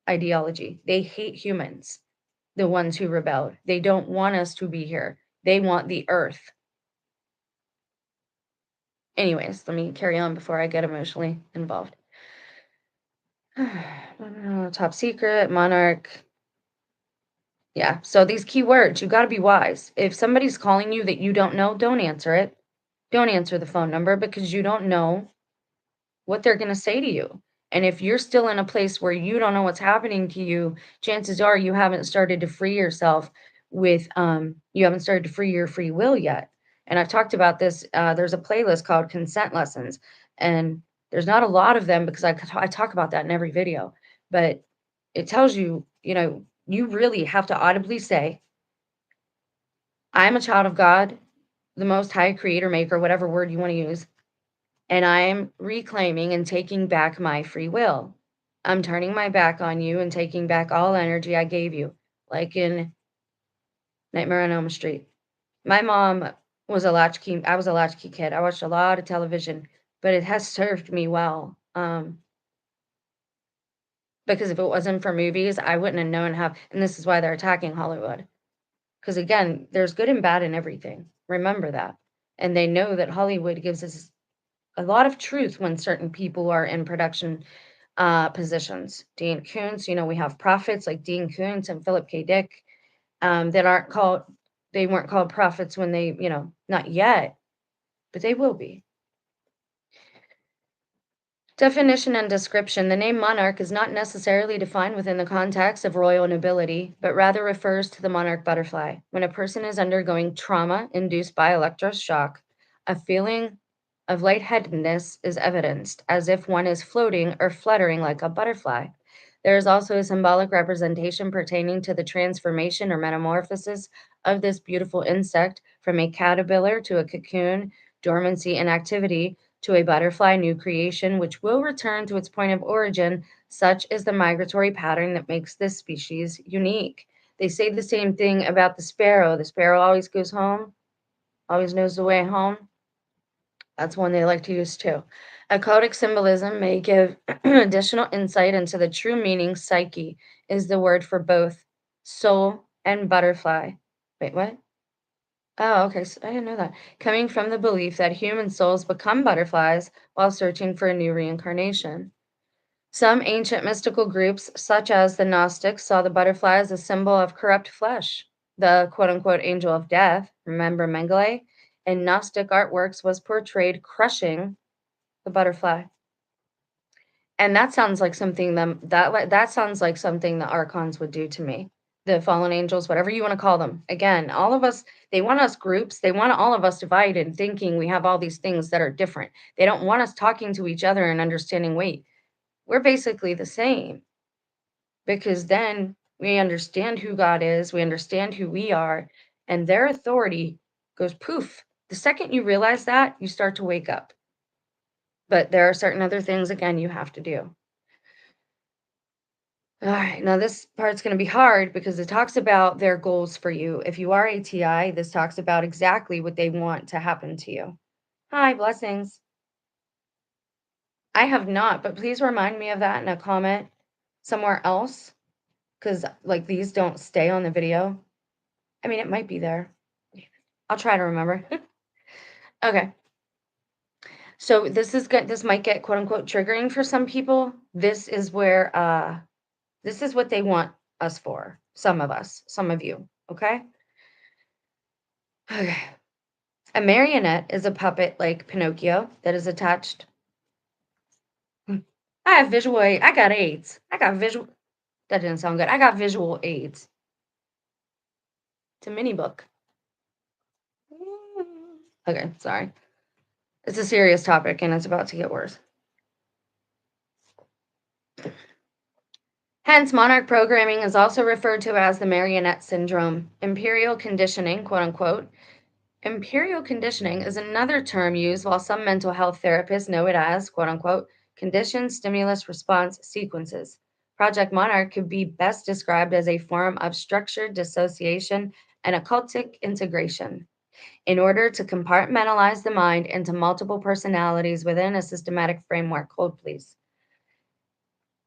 A: Ideology. They hate humans, the ones who rebelled. They don't want us to be here. They want the earth. Anyways, let me carry on before I get emotionally involved. Top secret, Monarch. Yeah, so these keywords, you got to be wise. If somebody's calling you that you don't know, don't answer it. Don't answer the phone number because you don't know what they're going to say to you. And if you're still in a place where you don't know what's happening to you, chances are you haven't started to free yourself you haven't started to free your free will yet. And I've talked about this. There's a playlist called Consent Lessons, and there's not a lot of them because I talk about that in every video, but it tells you, you really have to audibly say, I'm a child of God, the Most High Creator, Maker, whatever word you want to use, and I'm reclaiming and taking back my free will. I'm turning my back on you and taking back all energy I gave you, like in Nightmare on Elm Street. My mom was I was a latchkey kid. I watched a lot of television, but it has served me well. Because if it wasn't for movies, I wouldn't have known how, and this is why they're attacking Hollywood. Because again, there's good and bad in everything. Remember that. And they know that Hollywood gives us a lot of truth when certain people are in production positions. Dean Koontz, we have prophets like Dean Koontz and Philip K. Dick they weren't called prophets when they, not yet, but they will be. Definition and description. The name monarch is not necessarily defined within the context of royal nobility, but rather refers to the monarch butterfly. When a person is undergoing trauma induced by electroshock, a feeling of lightheadedness is evidenced, as if one is floating or fluttering like a butterfly. There is also a symbolic representation pertaining to the transformation or metamorphosis of this beautiful insect from a caterpillar to a cocoon, dormancy, and activity, to a butterfly, new creation, which will return to its point of origin. Such is the migratory pattern that makes this species unique. They say the same thing about the sparrow. The sparrow always goes home, always knows the way home. That's one they like to use too. Occultic symbolism may give additional insight into the true meaning. Psyche is the word for both soul and butterfly. Wait, what? Oh, okay. So I didn't know that. Coming from the belief that human souls become butterflies while searching for a new reincarnation. Some ancient mystical groups, such as the Gnostics, saw the butterfly as a symbol of corrupt flesh. The quote unquote angel of death, remember Mengele, in Gnostic artworks was portrayed crushing the butterfly. And that sounds like something that sounds like something the archons would do to me. The fallen angels, whatever you want to call them. Again, all of us, they want us groups, they want all of us divided and thinking we have all these things that are different. They don't want us talking to each other and understanding, wait, we're basically the same, because then we understand who God is, we understand who we are, and their authority goes poof. The second you realize that, you start to wake up. But there are certain other things, again, you have to do. All right, now this part's going to be hard because it talks about their goals for you. If you are ATI, this talks about exactly what they want to happen to you. Hi, blessings. I have not, but please remind me of that in a comment somewhere else, because like these don't stay on the video. I mean, it might be there. I'll try to remember. Okay. So this is good. This might get quote unquote triggering for some people. This is where this is what they want us for. Some of us, some of you. Okay. Okay. A marionette is a puppet like Pinocchio that is attached. I have visual aid. I got AIDS. I got visual. That didn't sound good. I got visual aids. It's a mini book. Okay, sorry. It's a serious topic and it's about to get worse. Hence, monarch programming is also referred to as the marionette syndrome. Imperial conditioning, quote unquote. Imperial conditioning is another term used while some mental health therapists know it as, quote unquote, conditioned stimulus response sequences. Project Monarch could be best described as a form of structured dissociation and occultic integration. In order to compartmentalize the mind into multiple personalities within a systematic framework. Hold, please.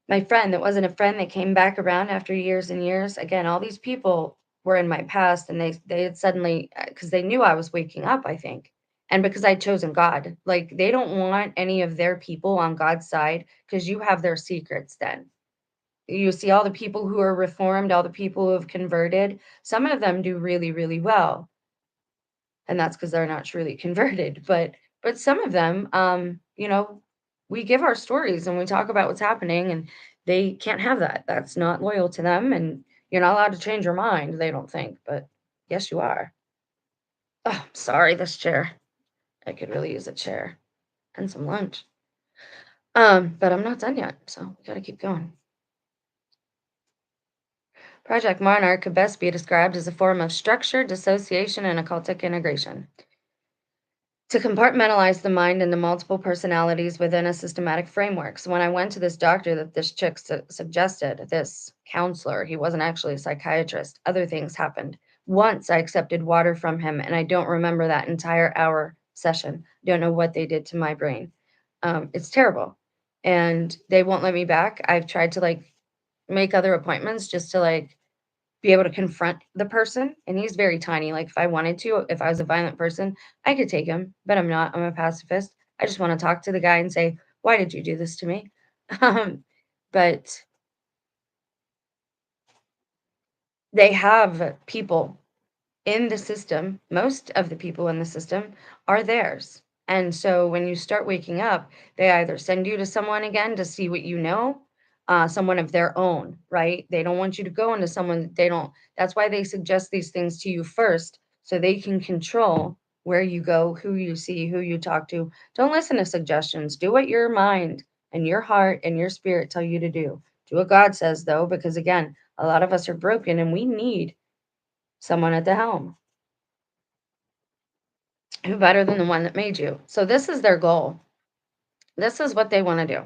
A: My friend that wasn't a friend that came back around after years and years. Again, all these people were in my past and they had suddenly, because they knew I was waking up, I think. And because I'd chosen God, like they don't want any of their people on God's side because you have their secrets then. You see all the people who are reformed, all the people who have converted, some of them do really, really well. And that's because they're not truly converted. But some of them, we give our stories and we talk about what's happening, and they can't have that. That's not loyal to them, and you're not allowed to change your mind, they don't think, but yes, you are. Oh, sorry, this chair. I could really use a chair and some lunch. But I'm not done yet, so we gotta keep going. Project Monarch could best be described as a form of structure, dissociation, and occultic integration. To compartmentalize the mind into multiple personalities within a systematic framework. So when I went to this doctor that this chick suggested, this counselor, he wasn't actually a psychiatrist, other things happened. Once I accepted water from him, and I don't remember that entire hour session. Don't know what they did to my brain. It's terrible. And they won't let me back. I've tried to like make other appointments just to like be able to confront the person, and he's very tiny. Like if I wanted to, if I was a violent person, I could take him, but I'm not. I'm a pacifist. I just want to talk to the guy and say, "Why did you do this to me?" But they have people in the system, most of the people in the system are theirs. And so when you start waking up, they either send you to someone again to see what you know, someone of their own, right? They don't want you to go into someone that they don't. That's why they suggest these things to you first, so they can control where you go, who you see, who you talk to. Don't listen to suggestions. Do what your mind and your heart and your spirit tell you to do. Do what God says, though, because again, a lot of us are broken and we need someone at the helm. Who better than the one that made you? So this is their goal. This is what they want to do.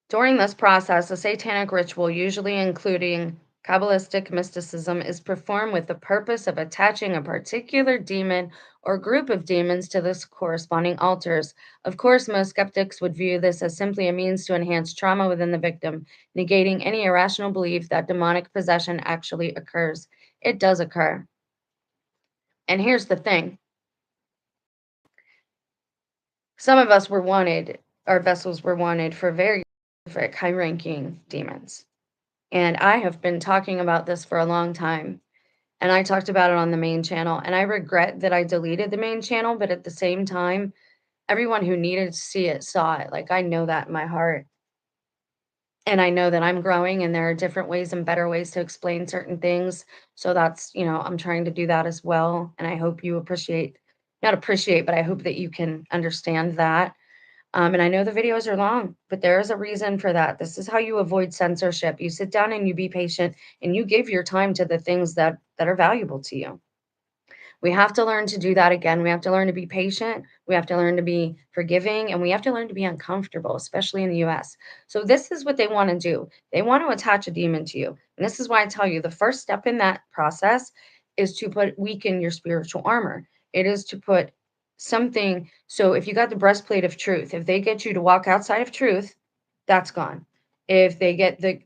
A: During this process, a satanic ritual, usually including Kabbalistic mysticism, is performed with the purpose of attaching a particular demon or group of demons to the corresponding altars. Of course, most skeptics would view this as simply a means to enhance trauma within the victim, negating any irrational belief that demonic possession actually occurs. It does occur. And here's the thing, some of us were wanted, our vessels were wanted for very specific high ranking demons. And I have been talking about this for a long time. And I talked about it on the main channel. And I regret that I deleted the main channel. But at the same time, everyone who needed to see it saw it. Like, I know that in my heart. And I know that I'm growing and there are different ways and better ways to explain certain things. So that's, I'm trying to do that as well. And I hope you appreciate, not appreciate, but I hope that you can understand that. And I know the videos are long, but there is a reason for that. This is how you avoid censorship. You sit down and you be patient and you give your time to the things that are valuable to you. We have to learn to do that again. We have to learn to be patient. We have to learn to be forgiving and we have to learn to be uncomfortable, especially in the US. So this is what they want to do. They want to attach a demon to you. And this is why I tell you the first step in that process is to weaken your spiritual armor. It is to put something. So if you got the breastplate of truth, if they get you to walk outside of truth, that's gone. If they get the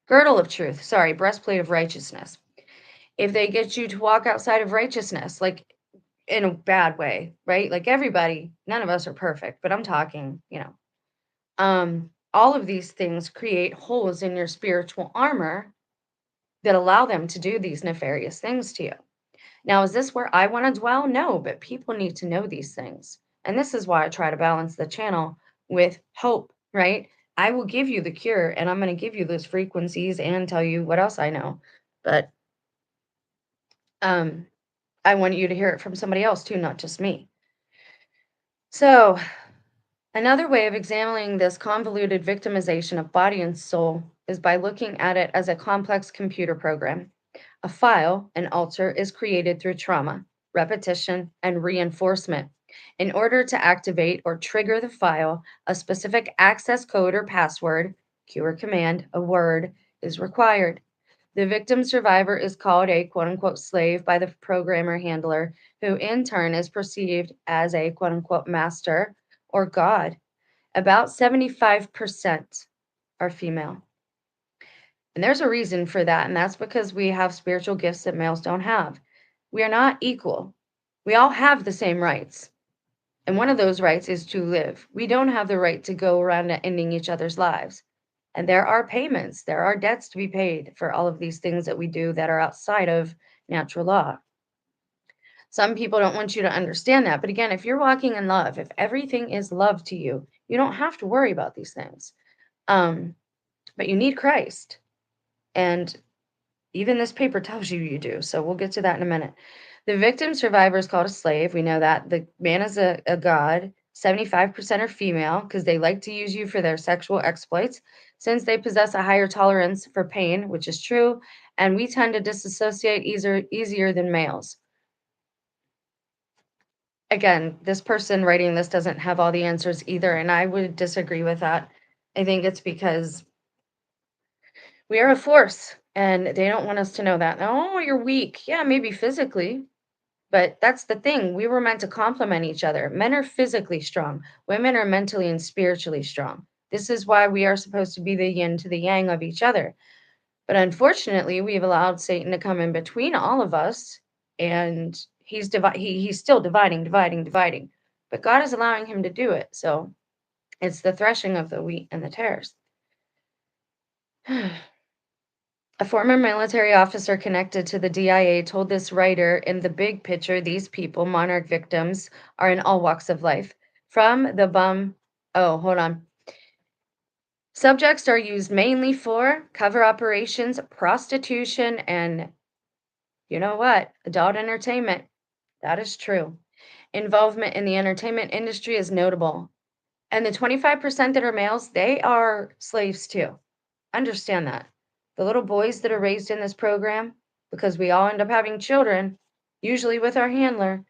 A: girdle of truth, sorry, breastplate of righteousness, if they get you to walk outside of righteousness, like in a bad way, right? Like everybody, none of us are perfect, but I'm talking, all of these things create holes in your spiritual armor that allow them to do these nefarious things to you. Now, is this where I want to dwell? No, but people need to know these things. And this is why I try to balance the channel with hope, right? I will give you the cure and I'm going to give you those frequencies and tell you what else I know. But um I want you to hear it from somebody else too, not just me. So, another way of examining this convoluted victimization of body and soul is by looking at it as a complex computer program. A file, an altar, is created through trauma, repetition, and reinforcement. In order to activate or trigger the file, a specific access code or password, cue or command, a word, is required. The victim survivor is called a quote unquote slave by the programmer handler, who in turn is perceived as a quote unquote master or God. About 75% are female. And there's a reason for that, and that's because we have spiritual gifts that males don't have. We are not equal. We all have the same rights. And one of those rights is to live. We don't have the right to go around ending each other's lives. And there are payments, there are debts to be paid for all of these things that we do that are outside of natural law. Some people don't want you to understand that. But again, if you're walking in love, if everything is love to you, you don't have to worry about these things. But you need Christ. And even this paper tells you you do. So we'll get to that in a minute. The victim survivor is called a slave. We know that. The man is a god. 75% are female because they like to use you for their sexual exploits, since they possess a higher tolerance for pain, which is true, and we tend to disassociate easier than males. Again, this person writing this doesn't have all the answers either, and I would disagree with that. I think it's because we are a force, and they don't want us to know that. Oh, you're weak. Yeah, maybe physically, but that's the thing. We were meant to complement each other. Men are physically strong. Women are mentally and spiritually strong. This is why we are supposed to be the yin to the yang of each other. But unfortunately, we've allowed Satan to come in between all of us, and he's still dividing. But God is allowing him to do it. So it's the threshing of the wheat and the tares. A former military officer connected to the DIA told this writer, in the big picture, these people, Monarch victims, are in all walks of life. From the bum. Oh, hold on. Subjects are used mainly for cover operations, prostitution, and you know what? Adult entertainment. That is true. Involvement in the entertainment industry is notable. And the 25% that are males, they are slaves too. Understand that. The little boys that are raised in this program, because we all end up having children, usually with our handler,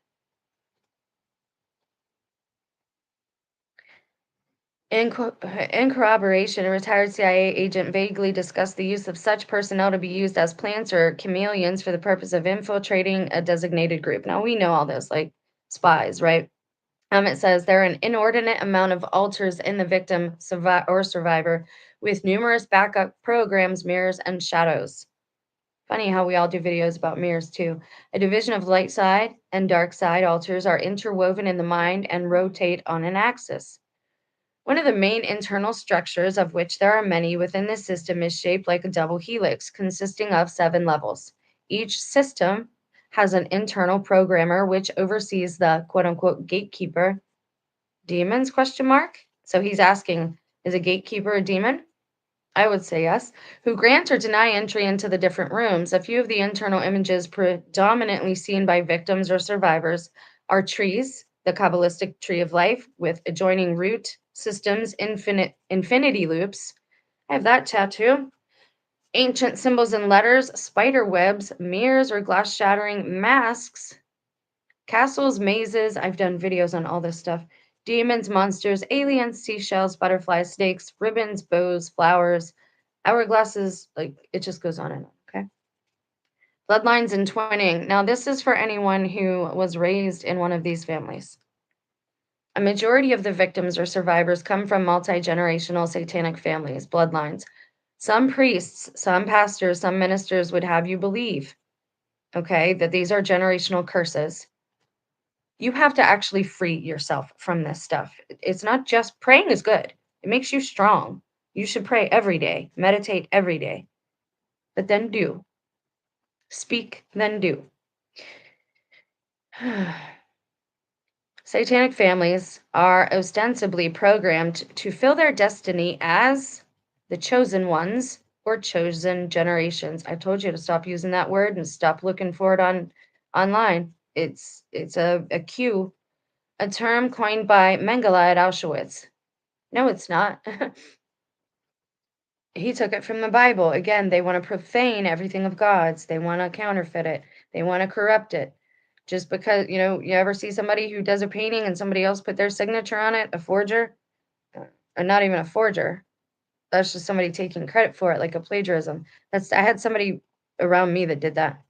A: In corroboration, a retired CIA agent vaguely discussed the use of such personnel to be used as plants or chameleons for the purpose of infiltrating a designated group. Now, we know all this, like spies, right? It says there are an inordinate amount of alters in the victim or survivor with numerous backup programs, mirrors, and shadows. Funny how we all do videos about mirrors too. A division of light side and dark side alters are interwoven in the mind and rotate on an axis. One of the main internal structures, of which there are many within this system, is shaped like a double helix consisting of 7 levels. Each system has an internal programmer which oversees the quote unquote gatekeeper. Demons question mark? So he's asking, is a gatekeeper a demon? I would say yes. Who grant or deny entry into the different rooms. A few of the internal images predominantly seen by victims or survivors are trees, the Kabbalistic tree of life with adjoining root systems, infinity loops. I have that tattoo. Ancient symbols and letters, spider webs, mirrors or glass shattering masks, castles, mazes. I've done videos on all this stuff. Demons, monsters, aliens, seashells, butterflies, snakes, ribbons, bows, flowers, hourglasses. Like it just goes on and on. Okay. Bloodlines and twinning. Now, this is for anyone who was raised in one of these families. A majority of the victims or survivors come from multi generational satanic families, bloodlines. Some priests, some pastors, some ministers would have you believe, okay, that these are generational curses. You have to actually free yourself from this stuff. It's not just praying is good. It makes you strong. You should pray every day, meditate every day, but then do. Speak, then do. Satanic families are ostensibly programmed to fill their destiny as the chosen ones or chosen generations. I told you to stop using that word and stop looking for it online. It's a cue, a term coined by Mengele at Auschwitz. No, it's not. He took it from the Bible. Again, they want to profane everything of God's. They want to counterfeit it. They want to corrupt it. Just because, you ever see somebody who does a painting and somebody else put their signature on it, a forger, or not even a forger. That's just somebody taking credit for it, like a plagiarism. I had somebody around me that did that.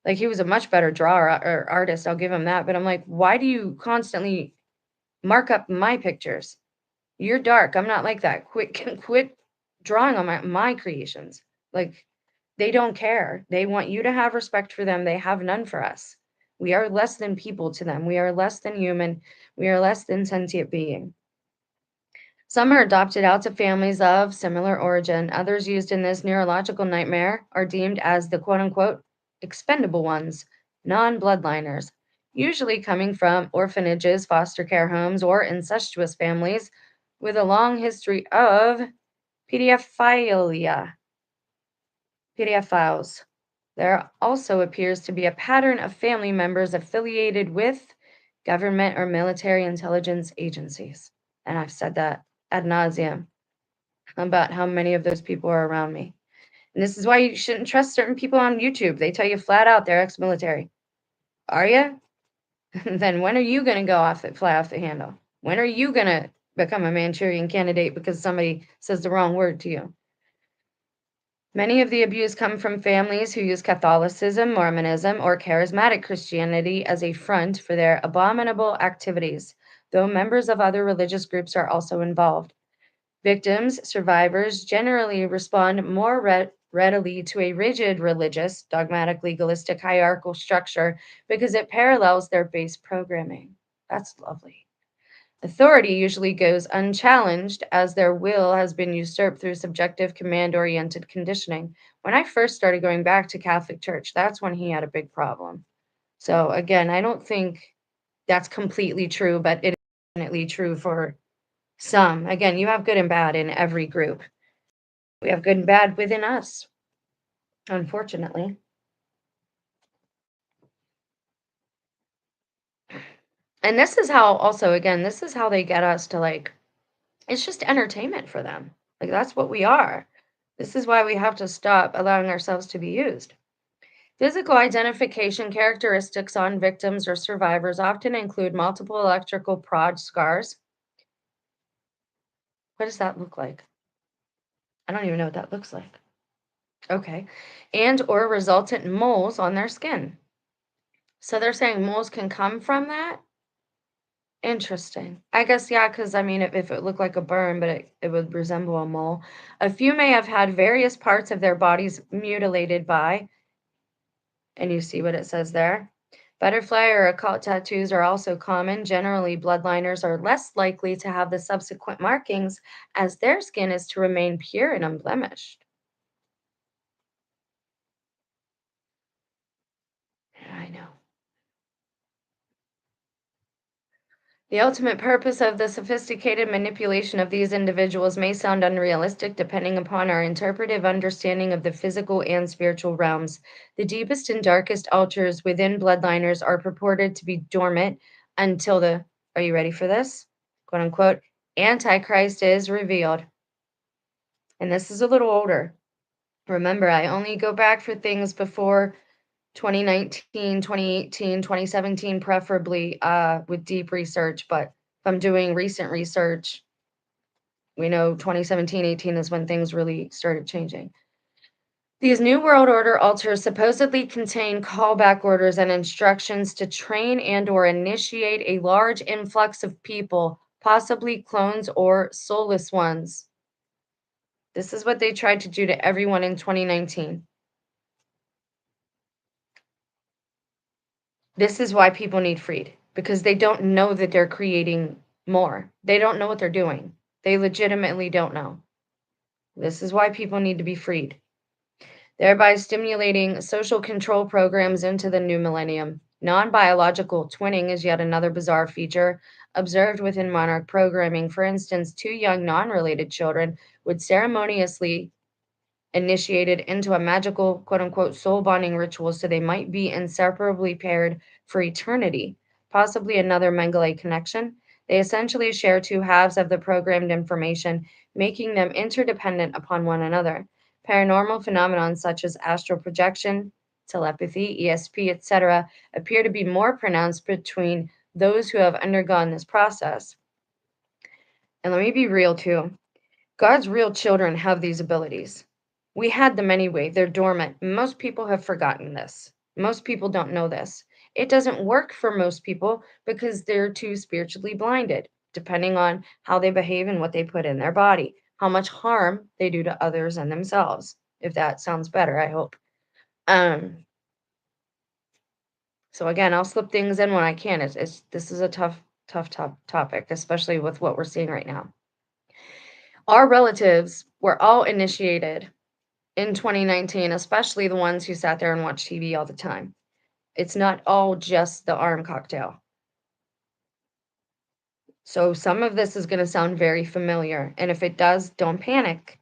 A: Like he was a much better drawer or artist, I'll give him that. But I'm like, why do you constantly mark up my pictures? You're dark. I'm not like that. Quit drawing on my creations. Like they don't care. They want you to have respect for them. They have none for us. We are less than people to them. We are less than human. We are less than sentient being. Some are adopted out to families of similar origin. Others used in this neurological nightmare are deemed as the quote unquote expendable ones, non bloodliners, usually coming from orphanages, foster care homes, or incestuous families with a long history of pedophilia. Pedophiles. There also appears to be a pattern of family members affiliated with government or military intelligence agencies. And I've said that ad nauseum about how many of those people are around me. And this is why you shouldn't trust certain people on YouTube. They tell you flat out they're ex-military. Are you? Then when are you going to fly off the handle? When are you going to become a Manchurian candidate because somebody says the wrong word to you? Many of the abuse come from families who use Catholicism, Mormonism, or charismatic Christianity as a front for their abominable activities, though members of other religious groups are also involved. Victims, survivors generally respond more readily to a rigid religious, dogmatic, legalistic, hierarchical structure because it parallels their base programming. That's lovely. Authority usually goes unchallenged as their will has been usurped through subjective command oriented conditioning. When I first started going back to Catholic Church, that's when he had a big problem. So, again, I don't think that's completely true, but it is definitely true for some. Again, you have good and bad in every group. We have good and bad within us, unfortunately. And this is how, also, again, this is how they get us to like, it's just entertainment for them. Like, that's what we are. This is why we have to stop allowing ourselves to be used. Physical identification characteristics on victims or survivors often include multiple electrical prod scars, What does that look like? I don't even know what that looks like. Okay. And or resultant moles on their skin. So they're saying moles can come from that? Interesting. I guess, yeah, because I mean, if it looked like a burn, but it would resemble a mole. A few may have had various parts of their bodies mutilated by, and you see what it says there. Butterfly or occult tattoos are also common. Generally, bloodliners are less likely to have the subsequent markings as their skin is to remain pure and unblemished. Yeah, I know. The ultimate purpose of the sophisticated manipulation of these individuals may sound unrealistic depending upon our interpretive understanding of the physical and spiritual realms. The deepest and darkest altars within bloodliners are purported to be dormant until the, are you ready for this? Quote unquote, Antichrist is revealed. And this is a little older. Remember, I only go back for things before 2019, 2018, 2017, preferably with deep research. But if I'm doing recent research, we know 2017, 18 is when things really started changing. These New World Order altars supposedly contain callback orders and instructions to train and or initiate a large influx of people, possibly clones or soulless ones. This is what they tried to do to everyone in 2019. This is why people need freed because they don't know that they're creating more. They don't know what they're doing. They legitimately don't know. This is why people need to be freed, thereby stimulating social control programs into the new millennium. Non biological twinning is yet another bizarre feature observed within Monarch programming. For instance, two young non related children would ceremoniously initiated into a magical quote unquote soul bonding ritual so they might be inseparably paired for eternity, possibly another Mengele connection. They essentially share two halves of the programmed information, making them interdependent upon one another. Paranormal phenomena such as astral projection, telepathy, ESP, etc., appear to be more pronounced between those who have undergone this process. And let me be real too. God's real children have these abilities. We had them anyway. They're dormant. Most people have forgotten this. Most people don't know this. It doesn't work for most people because they're too spiritually blinded, depending on how they behave and what they put in their body, how much harm they do to others and themselves. If that sounds better, I hope. Um, so again, I'll slip things in when I can. It's this is a tough topic, especially with what we're seeing right now. Our relatives were all initiated in 2019, especially the ones who sat there and watched TV all the time. It's not all just the arm cocktail. So some of this is going to sound very familiar. And if it does, don't panic.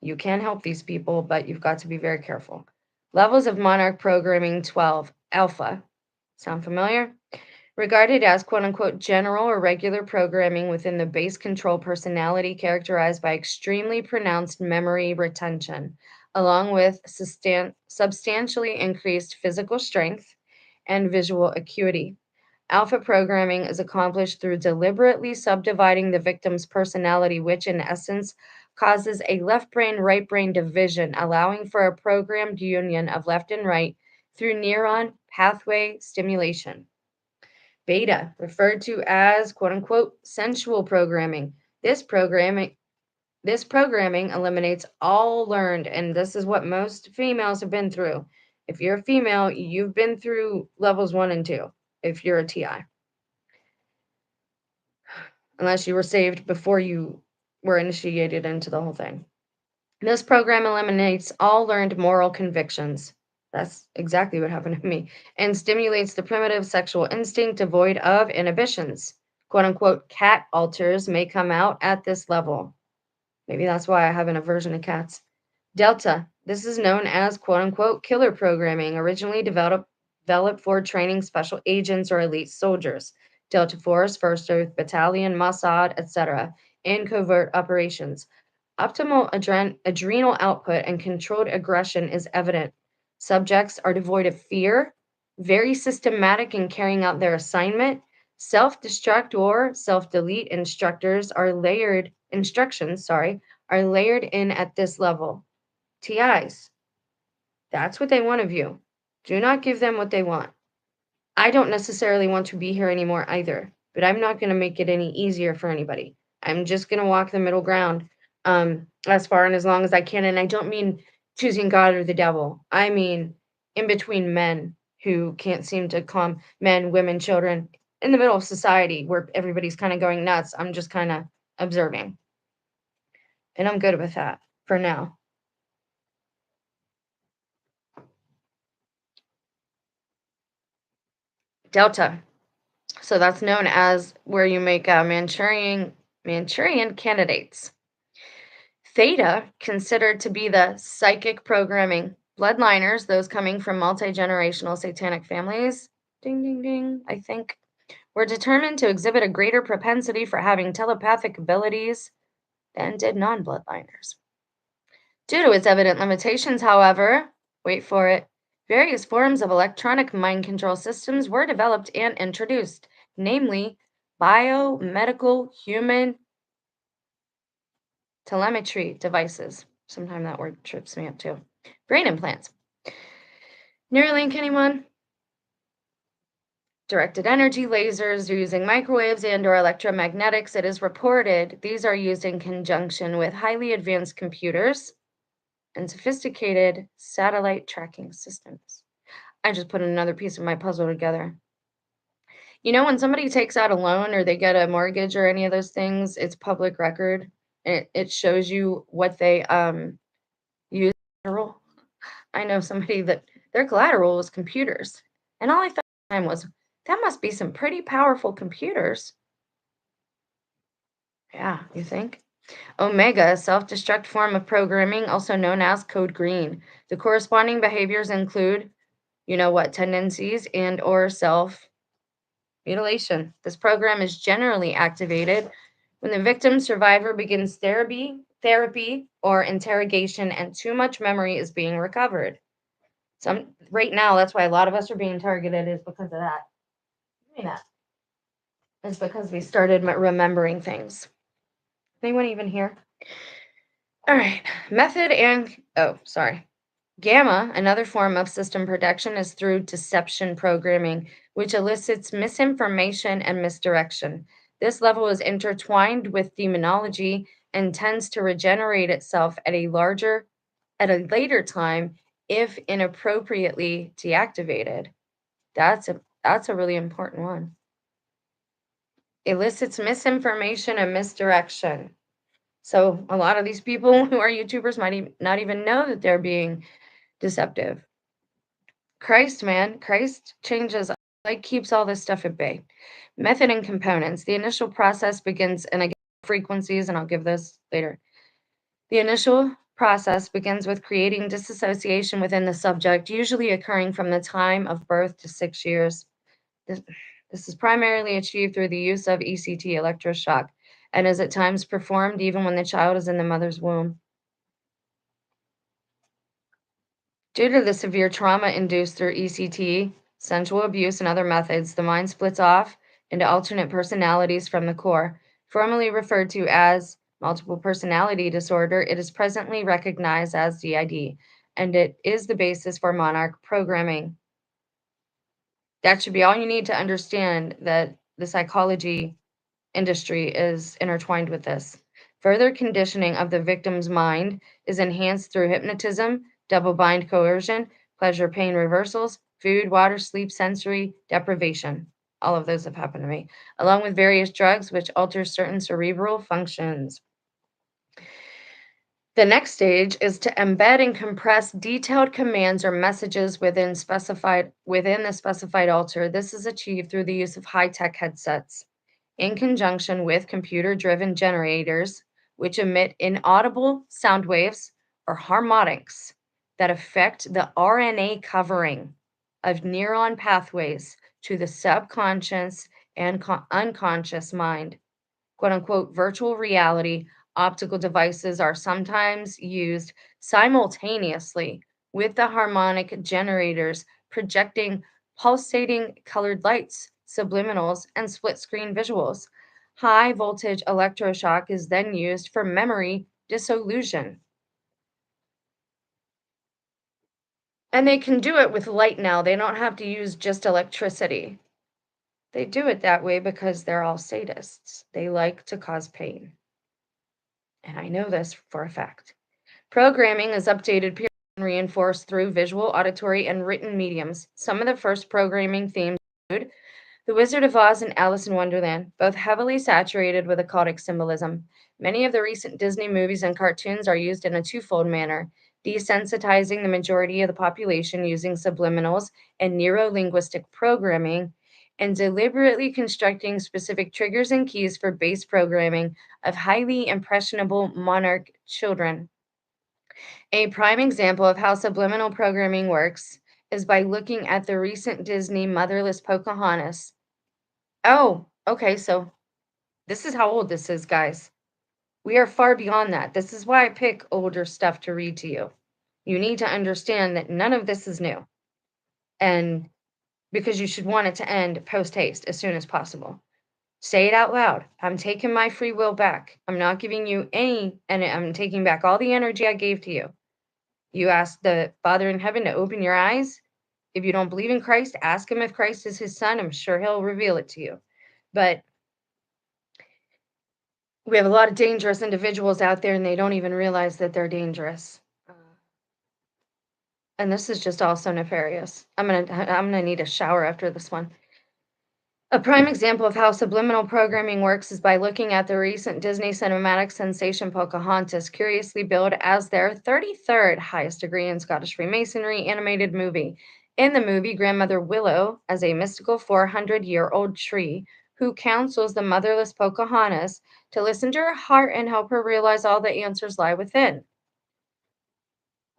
A: You can help these people, but you've got to be very careful. Levels of Monarch programming 12, alpha. Sound familiar? Regarded as quote unquote general or regular programming within the base control personality characterized by extremely pronounced memory retention, along with substantially increased physical strength and visual acuity. Alpha programming is accomplished through deliberately subdividing the victim's personality, which in essence causes a left brain right brain division, allowing for a programmed union of left and right through neuron pathway stimulation. Beta, referred to as quote unquote sensual programming. This programming this programming eliminates all learned, and this is what most females have been through. If you're a female, you've been through levels 1 and 2 if you're a TI. Unless you were saved before you were initiated into the whole thing. This program eliminates all learned moral convictions. That's exactly what happened to me. And stimulates the primitive sexual instinct devoid of inhibitions. Quote unquote, cat alters may come out at this level. Maybe that's why I have an aversion to cats. Delta. This is known as quote unquote killer programming, originally developed for training special agents or elite soldiers. Delta Force, First Earth Battalion, Mossad, etc., in covert operations. Optimal adrenal output and controlled aggression is evident. Subjects are devoid of fear, very systematic in carrying out their assignment. Self destruct or self delete instructors are layered instructions, sorry, are layered in at this level. TIs, that's what they want of you. Do not give them what they want. I don't necessarily want to be here anymore either, but I'm not going to make it any easier for anybody. I'm just going to walk the middle ground as far and as long as I can. And I don't mean choosing God or the devil. I mean in between men who can't seem to calm men, women, children in the middle of society where everybody's kind of going nuts. I'm just kind of observing. And I'm good with that for now. Delta. So that's known as where you make Manchurian candidates. Theta, considered to be the psychic programming. Bloodliners, those coming from multi-generational satanic families, ding, ding, ding, I think, were determined to exhibit a greater propensity for having telepathic abilities than did non-bloodliners. Due to its evident limitations, however, wait for it, various forms of electronic mind control systems were developed and introduced, namely biomedical human telemetry devices. Sometimes that word trips me up too. Brain implants. Neuralink, anyone? Directed energy lasers using microwaves and or electromagnetics. It is reported these are used in conjunction with highly advanced computers and sophisticated satellite tracking systems. I just put another piece of my puzzle together. You know, when somebody takes out a loan or they get a mortgage or any of those things, it's public record. It shows you what they use. I know somebody that their collateral was computers. And all I thought at the time was, that must be some pretty powerful computers. Yeah, you think? Omega, a self-destruct form of programming, also known as code green. The corresponding behaviors include, you know what, tendencies and or self-mutilation. This program is generally activated when the victim survivor begins therapy or interrogation and too much memory is being recovered. Some right now, that's why a lot of us are being targeted is because of that. I mean that. It's because we started remembering things. Anyone even here? All right. Method and sorry. Gamma, another form of system protection, is through deception programming, which elicits misinformation and misdirection. This level is intertwined with demonology and tends to regenerate itself at a later time if inappropriately deactivated. That's a really important one. Elicits misinformation and misdirection. So a lot of these people who are YouTubers might not even know that they're being deceptive. Christ, man, Christ changes, like keeps all this stuff at bay. Method and components. The initial process begins, and again, frequencies, and I'll give those later. The initial process begins with creating disassociation within the subject, usually occurring from the time of birth to 6 years. This is primarily achieved through the use of ECT, electroshock, and is at times performed even when the child is in the mother's womb. Due to the severe trauma induced through ECT, sensual abuse, and other methods, the mind splits off into alternate personalities from the core. Formerly referred to as multiple personality disorder, it is presently recognized as DID, and it is the basis for Monarch programming. That should be all you need to understand that the psychology industry is intertwined with this. Further conditioning of the victim's mind is enhanced through hypnotism, double bind coercion, pleasure pain reversals, food, water, sleep, sensory deprivation. All of those have happened to me, along with various drugs which alter certain cerebral functions. The next stage is to embed and compress detailed commands or messages within the specified altar. This is achieved through the use of high-tech headsets in conjunction with computer-driven generators, which emit inaudible sound waves or harmonics that affect the RNA covering of neuron pathways to the subconscious and unconscious mind. Quote unquote, virtual reality optical devices are sometimes used simultaneously with the harmonic generators, projecting pulsating colored lights, subliminals, and split screen visuals. High voltage electroshock is then used for memory dissolution. And they can do it with light now. They don't have to use just electricity. They do it that way because they're all sadists. They like to cause pain. And I know this for a fact. Programming is updated periodically and reinforced through visual, auditory, and written mediums. Some of the first programming themes include The Wizard of Oz and Alice in Wonderland, both heavily saturated with occultic symbolism. Many of the recent Disney movies and cartoons are used in a twofold manner, desensitizing the majority of the population using subliminals and neuro-linguistic programming, and deliberately constructing specific triggers and keys for base programming of highly impressionable monarch children. A prime example of how subliminal programming works is by looking at the recent Disney motherless Pocahontas. Oh, okay, so this is how old this is, guys. We are far beyond that. This is why I pick older stuff to read to you. You need to understand that none of this is new. And because you should want it to end post haste as soon as possible. Say it out loud. I'm taking my free will back. I'm not giving you any, and I'm taking back all the energy I gave to you. You ask the Father in heaven to open your eyes. If you don't believe in Christ, ask him if Christ is his son. I'm sure he'll reveal it to you. But we have a lot of dangerous individuals out there and they don't even realize that they're dangerous. And this is just all so nefarious. I'm gonna need a shower after this one. A prime example of how subliminal programming works is by looking at the recent Disney cinematic sensation Pocahontas, curiously billed as their 33rd highest degree in Scottish Freemasonry animated movie. In the movie, Grandmother Willow, as a mystical 400-year-old tree who counsels the motherless Pocahontas to listen to her heart and help her realize all the answers lie within,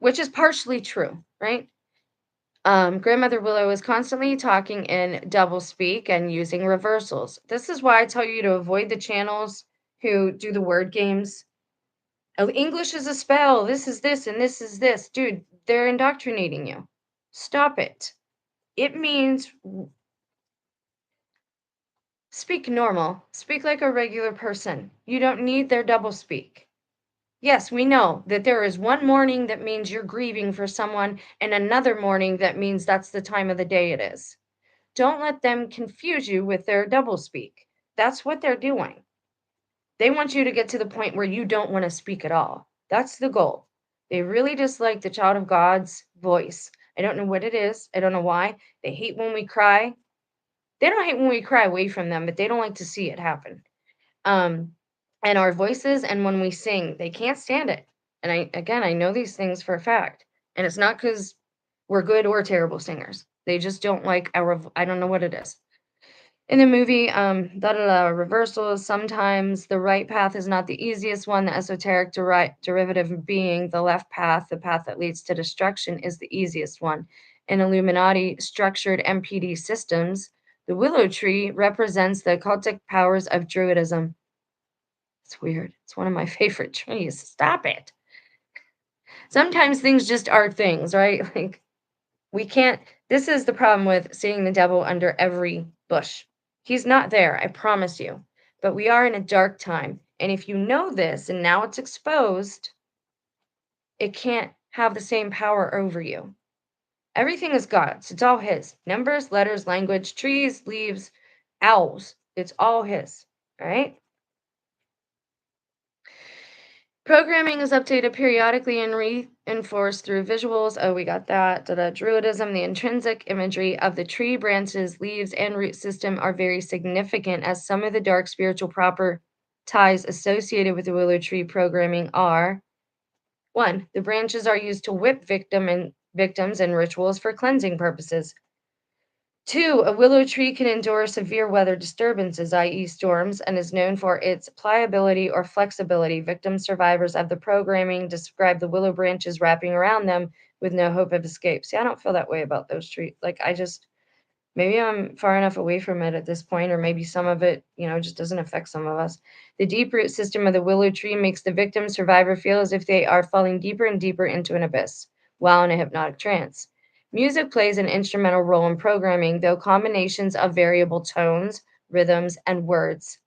A: which is partially true, right? Grandmother Willow is constantly talking in doublespeak and using reversals. This is why I tell you to avoid the channels who do the word games. Oh, English is a spell. This is this and this is this. Dude, they're indoctrinating you. Stop it. It means speak normal. Speak like a regular person. You don't need their doublespeak. Yes, we know that there is one morning that means you're grieving for someone and another morning that means that's the time of the day it is. Don't let them confuse you with their doublespeak. That's what they're doing. They want you to get to the point where you don't want to speak at all. That's the goal. They really dislike the child of God's voice. I don't know what it is. I don't know why. They hate when we cry. They don't hate when we cry away from them, but they don't like to see it happen. Um, and our voices and when we sing, they can't stand it. And I know these things for a fact. And it's not because we're good or terrible singers. They just don't like I don't know what it is. In the movie, reversals, sometimes the right path is not the easiest one. The esoteric derivative being the left path, the path that leads to destruction, is the easiest one. In Illuminati structured MPD systems, the willow tree represents the occultic powers of Druidism. It's weird. It's one of my favorite trees. Stop it. Sometimes things just are things, right? Like, we can't, this is the problem with seeing the devil under every bush. He's not there, I promise you. But we are in a dark time. And if you know this and now it's exposed, it can't have the same power over you. Everything is God's. It's all His. Numbers, letters, language, trees, leaves, owls. It's all His. All right? Programming is updated periodically and reinforced through visuals. Oh, we got that. Druidism, the intrinsic imagery of the tree, branches, leaves, and root system are very significant, as some of the dark spiritual properties associated with the willow tree programming are: 1. The branches are used to whip victims in rituals for cleansing purposes. 2. A willow tree can endure severe weather disturbances, i.e., storms, and is known for its pliability or flexibility. Victim survivors of the programming describe the willow branches wrapping around them with no hope of escape. See, I don't feel that way about those trees. Like, maybe I'm far enough away from it at this point, or maybe some of it, just doesn't affect some of us. The deep root system of the willow tree makes the victim survivor feel as if they are falling deeper and deeper into an abyss while in a hypnotic trance. Music plays an instrumental role in programming, though combinations of variable tones, rhythms, and words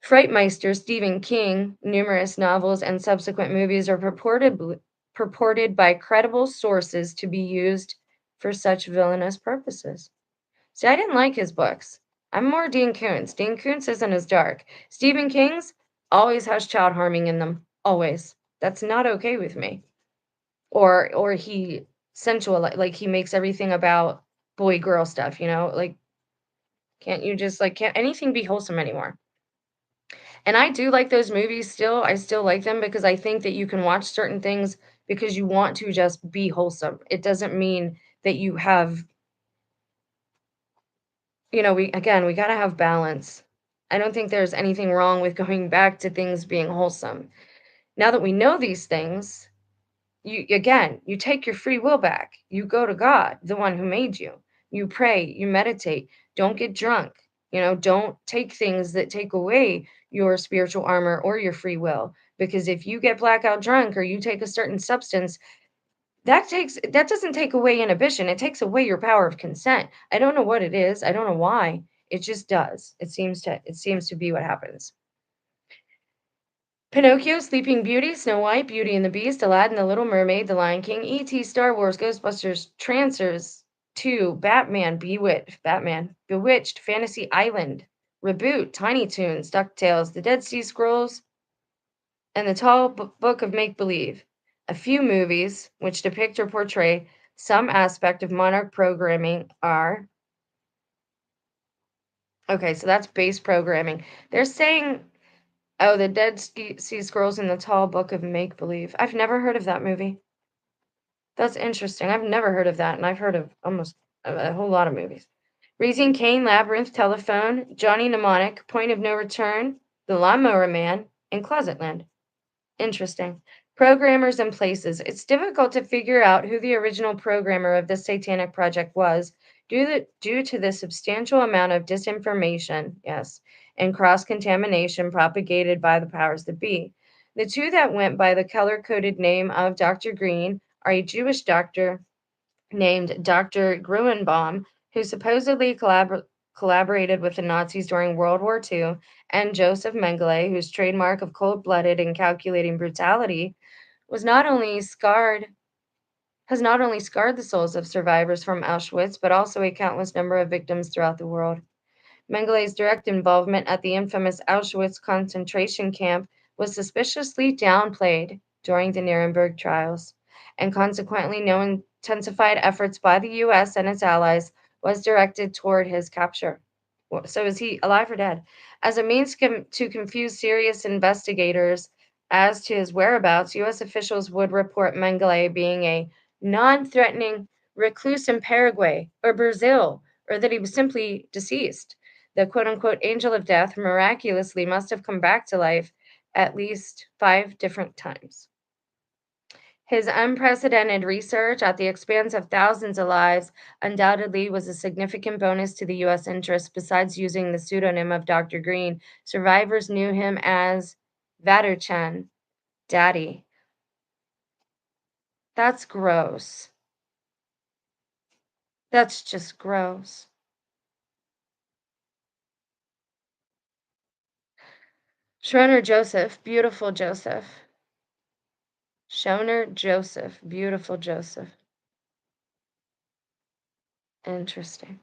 A: Frightmeister Stephen King, numerous novels and subsequent movies are purported by credible sources to be used for such villainous purposes. See, I didn't like his books. I'm more Dean Koontz. Dean Koontz isn't as dark. Stephen King's always has child harming in them. Always. That's not okay with me. Or he sensual like he makes everything about boy girl stuff, you know? Like can't you just like can't anything be wholesome anymore? And I do like those movies still. I still like them because I think that you can watch certain things because you want to just be wholesome. It doesn't mean that you have, we got to have balance. I don't think there's anything wrong with going back to things being wholesome. Now that we know these things, you take your free will back. You go to God, the one who made you. You pray, you meditate. Don't get drunk. Don't take things that take away your spiritual armor or your free will. Because if you get blackout drunk or you take a certain substance, that doesn't take away inhibition. It takes away your power of consent. I don't know what it is. I don't know why. It just does. It seems to be what happens. Pinocchio, Sleeping Beauty, Snow White, Beauty and the Beast, Aladdin, The Little Mermaid, The Lion King, E.T., Star Wars, Ghostbusters, Trancers 2, Batman, Bewitched, Fantasy Island, Reboot, Tiny Toons, DuckTales, The Dead Sea Scrolls, and The Tall Book of Make Believe. A few movies which depict or portray some aspect of Monarch programming are. Okay, so that's base programming. They're saying, oh, The Dead Sea Scrolls and The Tall Book of Make Believe. I've never heard of that movie. That's interesting. I've never heard of that, and I've heard of almost a whole lot of movies. Raising Cain, Labyrinth, Telephone, Johnny Mnemonic, Point of No Return, The Lawnmower Man, and Closetland. Interesting. Programmers and places. It's difficult to figure out who the original programmer of this satanic project was due to the substantial amount of disinformation, yes, and cross contamination propagated by the powers that be. The two that went by the color coded name of Dr. Green are a Jewish doctor named Dr. Gruenbaum, who supposedly collaborated with the Nazis during World War II, and Joseph Mengele, whose trademark of cold blooded and calculating brutality was not only scarred has not only scarred the souls of survivors from Auschwitz, but also a countless number of victims throughout the world. Mengele's direct involvement at the infamous Auschwitz concentration camp was suspiciously downplayed during the Nuremberg trials, and consequently, no intensified efforts by the US and its allies was directed toward his capture. So, is he alive or dead? As a means to confuse serious investigators as to his whereabouts, US officials would report Mengele being a non threatening recluse in Paraguay or Brazil, or that he was simply deceased. The quote unquote angel of death miraculously must have come back to life at least 5 different times. His unprecedented research at the expense of thousands of lives undoubtedly was a significant bonus to the U.S. interest. Besides using the pseudonym of Dr. Green, survivors knew him as Vaderchan, Daddy. That's gross. That's just gross. Schroner Joseph, beautiful Joseph. Shoner Joseph, beautiful Joseph. Interesting.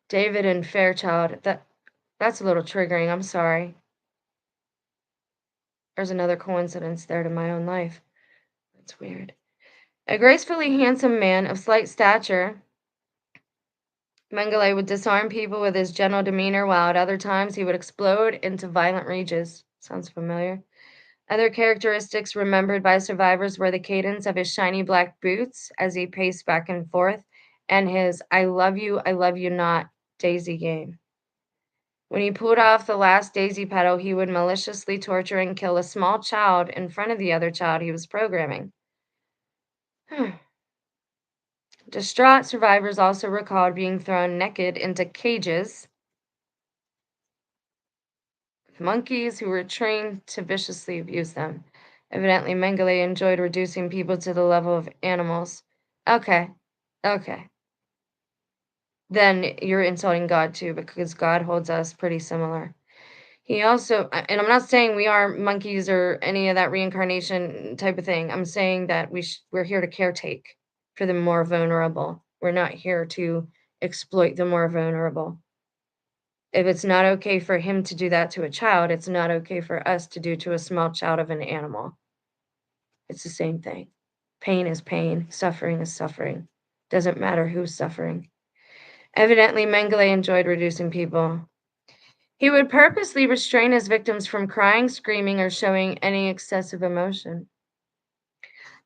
A: David and Fairchild. That's a little triggering. I'm sorry. There's another coincidence there to my own life. That's weird. A gracefully handsome man of slight stature, Mengele would disarm people with his gentle demeanor, while at other times he would explode into violent rages. Sounds familiar. Other characteristics remembered by survivors were the cadence of his shiny black boots as he paced back and forth, and his I love you not daisy game. When he pulled off the last daisy petal, he would maliciously torture and kill a small child in front of the other child he was programming. Distraught survivors also recalled being thrown naked into cages with monkeys who were trained to viciously abuse them. Evidently, Mengele enjoyed reducing people to the level of animals. Okay, okay. then you're insulting God too, because God holds us pretty similar. He also, and I'm not saying we are monkeys or any of that reincarnation type of thing. I'm saying that we're here to caretake for the more vulnerable. We're not here to exploit the more vulnerable. If it's not okay for him to do that to a child, it's not okay for us to do to a small child of an animal. It's the same thing. Pain is pain, suffering is suffering. Doesn't matter who's suffering. Evidently, Mengele enjoyed reducing people. He would purposely restrain his victims from crying, screaming, or showing any excessive emotion.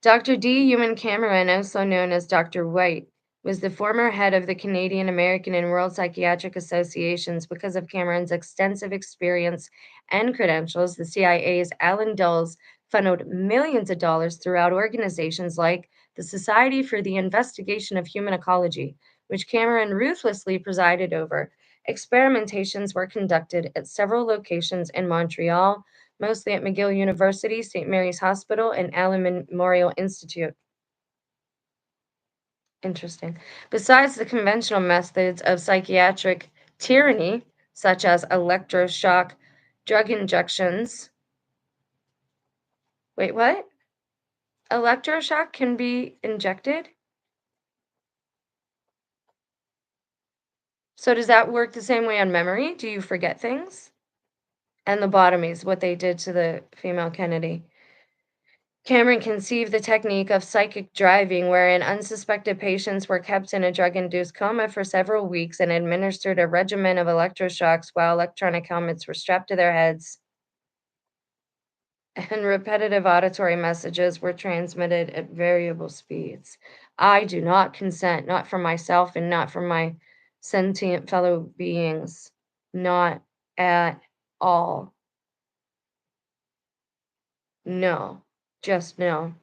A: Dr. D. Ewan Cameron, also known as Dr. White, was the former head of the Canadian, American, and World Psychiatric Associations. Because of Cameron's extensive experience and credentials, the CIA's Alan Dulles funneled millions of dollars throughout organizations like the Society for the Investigation of Human Ecology, which Cameron ruthlessly presided over. Experimentations were conducted at several locations in Montreal, mostly at McGill University, St. Mary's Hospital, and Allen Memorial Institute. Interesting. Besides the conventional methods of psychiatric tyranny, such as electroshock drug injections. Wait, what? Electroshock can be injected? So does that work the same way on memory? Do you forget things? And lobotomies, what they did to the female Kennedy. Cameron conceived the technique of psychic driving, wherein unsuspected patients were kept in a drug induced coma for several weeks and administered a regimen of electroshocks while electronic helmets were strapped to their heads, and repetitive auditory messages were transmitted at variable speeds. I do not consent, not for myself and not for my sentient fellow beings. Not at all. No, just no.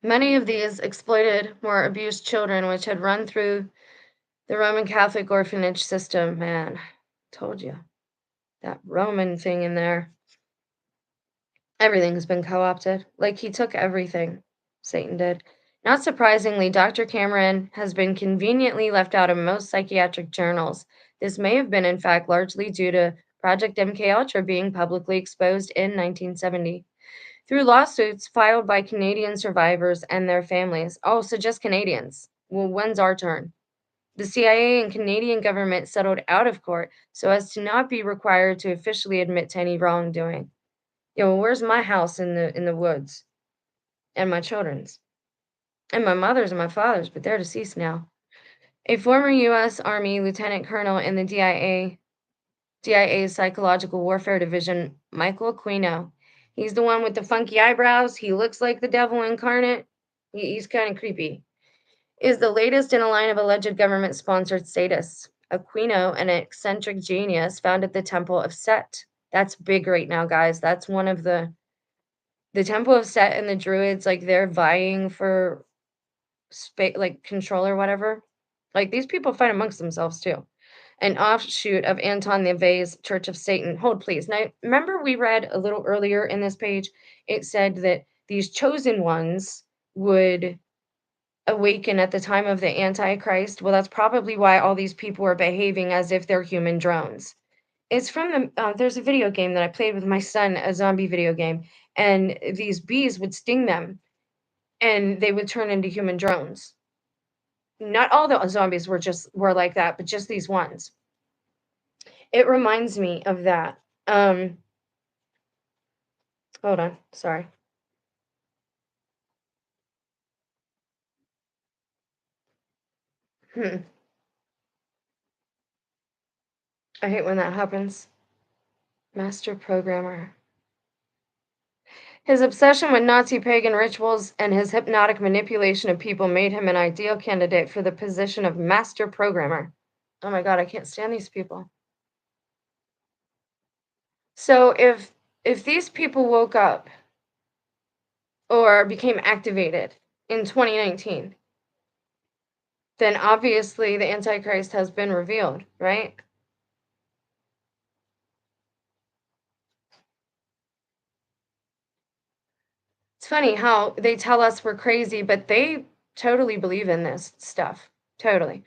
A: Many of these exploited or abused children, which had run through the Roman Catholic orphanage system. Man, told you. That Roman thing in there. Everything's been co opted. Like he took everything. Satan did. Not surprisingly, Dr. Cameron has been conveniently left out of most psychiatric journals. This may have been, in fact, largely due to Project MKUltra being publicly exposed in 1970 through lawsuits filed by Canadian survivors and their families. Oh, so just Canadians. Well, when's our turn? The CIA and Canadian government settled out of court so as to not be required to officially admit to any wrongdoing. Well, where's my house in the woods? And my children's. And my mother's and my father's, but they're deceased now. A former U.S. Army lieutenant colonel in the DIA's Psychological Warfare Division, Michael Aquino. He's the one with the funky eyebrows. He looks like the devil incarnate. He's kind of creepy. Is the latest in a line of alleged government-sponsored sadists. Aquino, an eccentric genius, founded the Temple of Set. That's big right now, guys. That's one of the Temple of Set and the Druids, like they're vying for space, like control or whatever. Like these people fight amongst themselves too. An offshoot of Anton LaVey's Church of Satan. Hold, please. Now, remember we read a little earlier in this page, it said that these chosen ones would awaken at the time of the Antichrist. Well, that's probably why all these people are behaving as if they're human drones. It's from there's a video game that I played with my son, a zombie video game, and these bees would sting them and they would turn into human drones. Not all the zombies were like that, but just these ones. It reminds me of that. Hold on, sorry. Hmm. I hate when that happens. Master programmer. His obsession with Nazi pagan rituals and his hypnotic manipulation of people made him an ideal candidate for the position of master programmer. Oh my god, I can't stand these people. So if these people woke up or became activated in 2019, then obviously the Antichrist has been revealed, right? It's funny how they tell us we're crazy, but they totally believe in this stuff. Totally.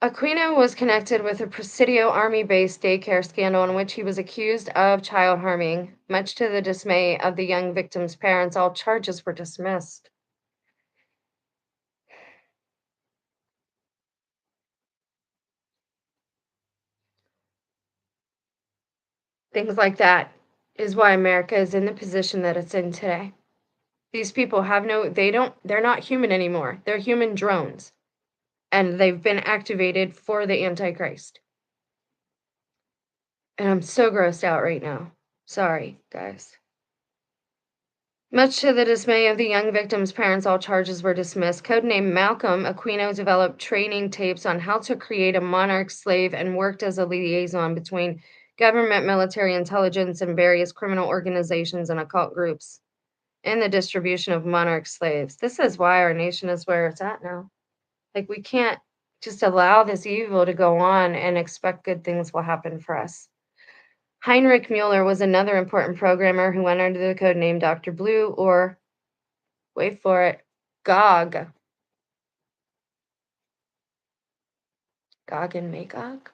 A: Aquino was connected with a Presidio Army-based daycare scandal in which he was accused of child harming. Much to the dismay of the young victim's parents, all charges were dismissed. Things like that is why America is in the position that it's in today. These people have they're not human anymore. They're human drones, and they've been activated for the Antichrist. And I'm so grossed out right now. Sorry, guys. Much to the dismay of the young victim's parents, all charges were dismissed. Codenamed Malcolm, Aquino developed training tapes on how to create a monarch slave and worked as a liaison between government, military intelligence, and various criminal organizations and occult groups in the distribution of monarch slaves. This is why our nation is where it's at now. Like, we can't just allow this evil to go on and expect good things will happen for us. Heinrich Mueller was another important programmer who went under the code name Dr. Blue, or, wait for it, Gog. Gog and Magog?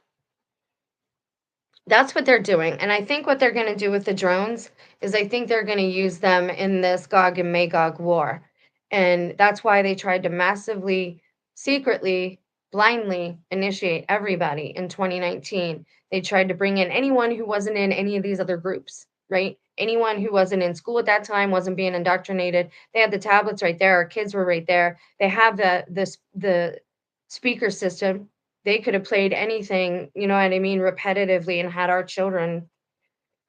A: That's what they're doing, and I think what they're gonna do with the drones is I think they're gonna use them in this Gog and Magog war, and that's why they tried to massively, secretly, blindly initiate everybody in 2019. They tried to bring in anyone who wasn't in any of these other groups, right? Anyone who wasn't in school at that time, wasn't being indoctrinated. They had the tablets right there, our kids were right there. They have the speaker system. They could have played anything, you know what I mean, repetitively and had our children,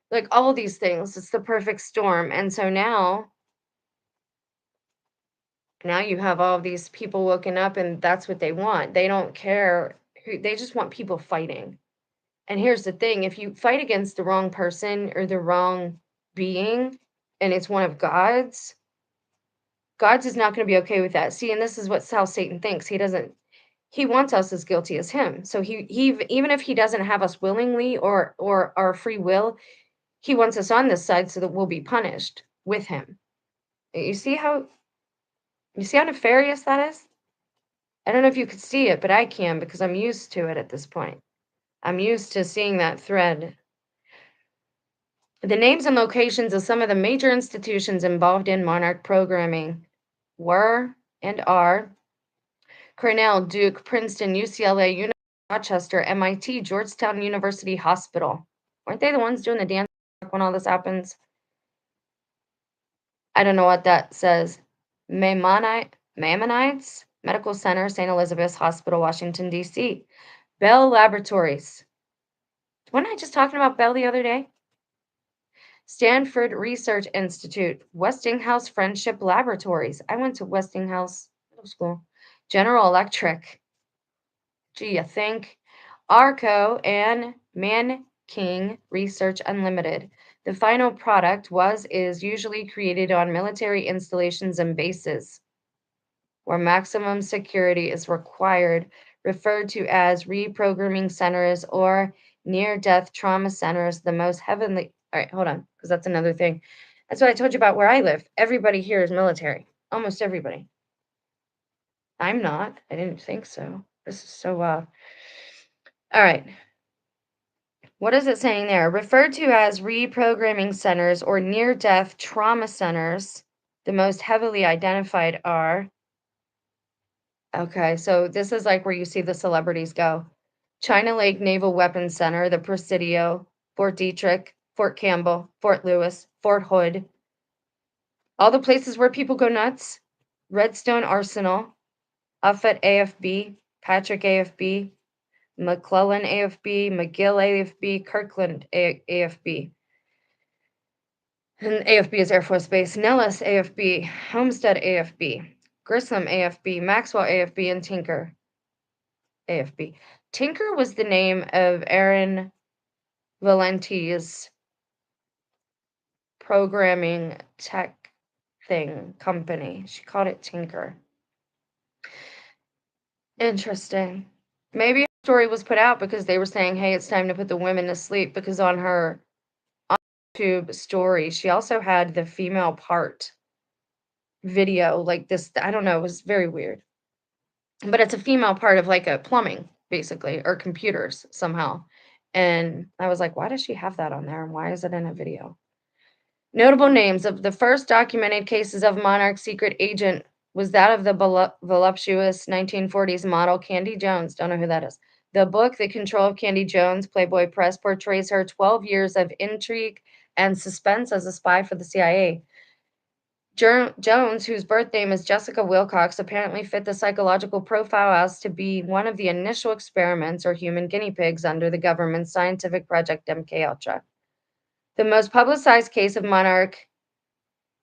A: like, all these things. It's the perfect storm. And so now you have all these people woken up and that's what they want. They don't care who, they just want people fighting. And here's the thing, if you fight against the wrong person or the wrong being and it's one of God's is not going to be okay with that. See, and this is what how Satan thinks. He wants us as guilty as him. So even if he doesn't have us willingly or our free will, he wants us on this side so that we'll be punished with him. You see how nefarious that is? I don't know if you could see it, but I can because I'm used to it at this point. I'm used to seeing that thread. The names and locations of some of the major institutions involved in Monarch programming were and are Cornell, Duke, Princeton, UCLA, University of Rochester, MIT, Georgetown University Hospital. Weren't they the ones doing the dance when all this happens? I don't know what that says. Maimonides Medical Center, St. Elizabeth's Hospital, Washington, D.C. Bell Laboratories. Wasn't I just talking about Bell the other day? Stanford Research Institute, Westinghouse Friendship Laboratories. I went to Westinghouse Middle School. General Electric. Gee, you think? Arco and King Research Unlimited. The final product is usually created on military installations and bases where maximum security is required, referred to as reprogramming centers or near-death trauma centers, the most heavenly. All right, hold on, because that's another thing. That's what I told you about where I live. Everybody here is military, almost everybody. I'm not. I didn't think so. This is so All right. What is it saying there? Referred to as reprogramming centers or near-death trauma centers, the most heavily identified are. Okay, so this is like where you see the celebrities go. China Lake Naval Weapons Center, the Presidio, Fort Detrick, Fort Campbell, Fort Lewis, Fort Hood. All the places where people go nuts. Redstone Arsenal, Uffet AFB, Patrick AFB, McClellan AFB, McGill AFB, Kirkland AFB. And AFB is Air Force Base. Nellis AFB, Homestead AFB, Grissom AFB, Maxwell AFB, and Tinker AFB. Tinker was the name of Aaron Valenti's programming tech company. She called it Tinker. Interesting. Maybe a story was put out because they were saying, hey, it's time to put the women to sleep, because on her YouTube story, she also had the female part video, like this, I don't know, it was very weird. But it's a female part of like a plumbing, basically, or computers somehow. And I was like, why does she have that on there? And why is it in a video? Notable names of the first documented cases of Monarch secret agent was that of the voluptuous 1940s model Candy Jones. Don't know who that is. The book, The Control of Candy Jones, Playboy Press, portrays her 12 years of intrigue and suspense as a spy for the CIA. Jones, whose birth name is Jessica Wilcox, apparently fit the psychological profile as to be one of the initial experiments or human guinea pigs under the government's scientific project MKUltra. The most publicized case of Monarch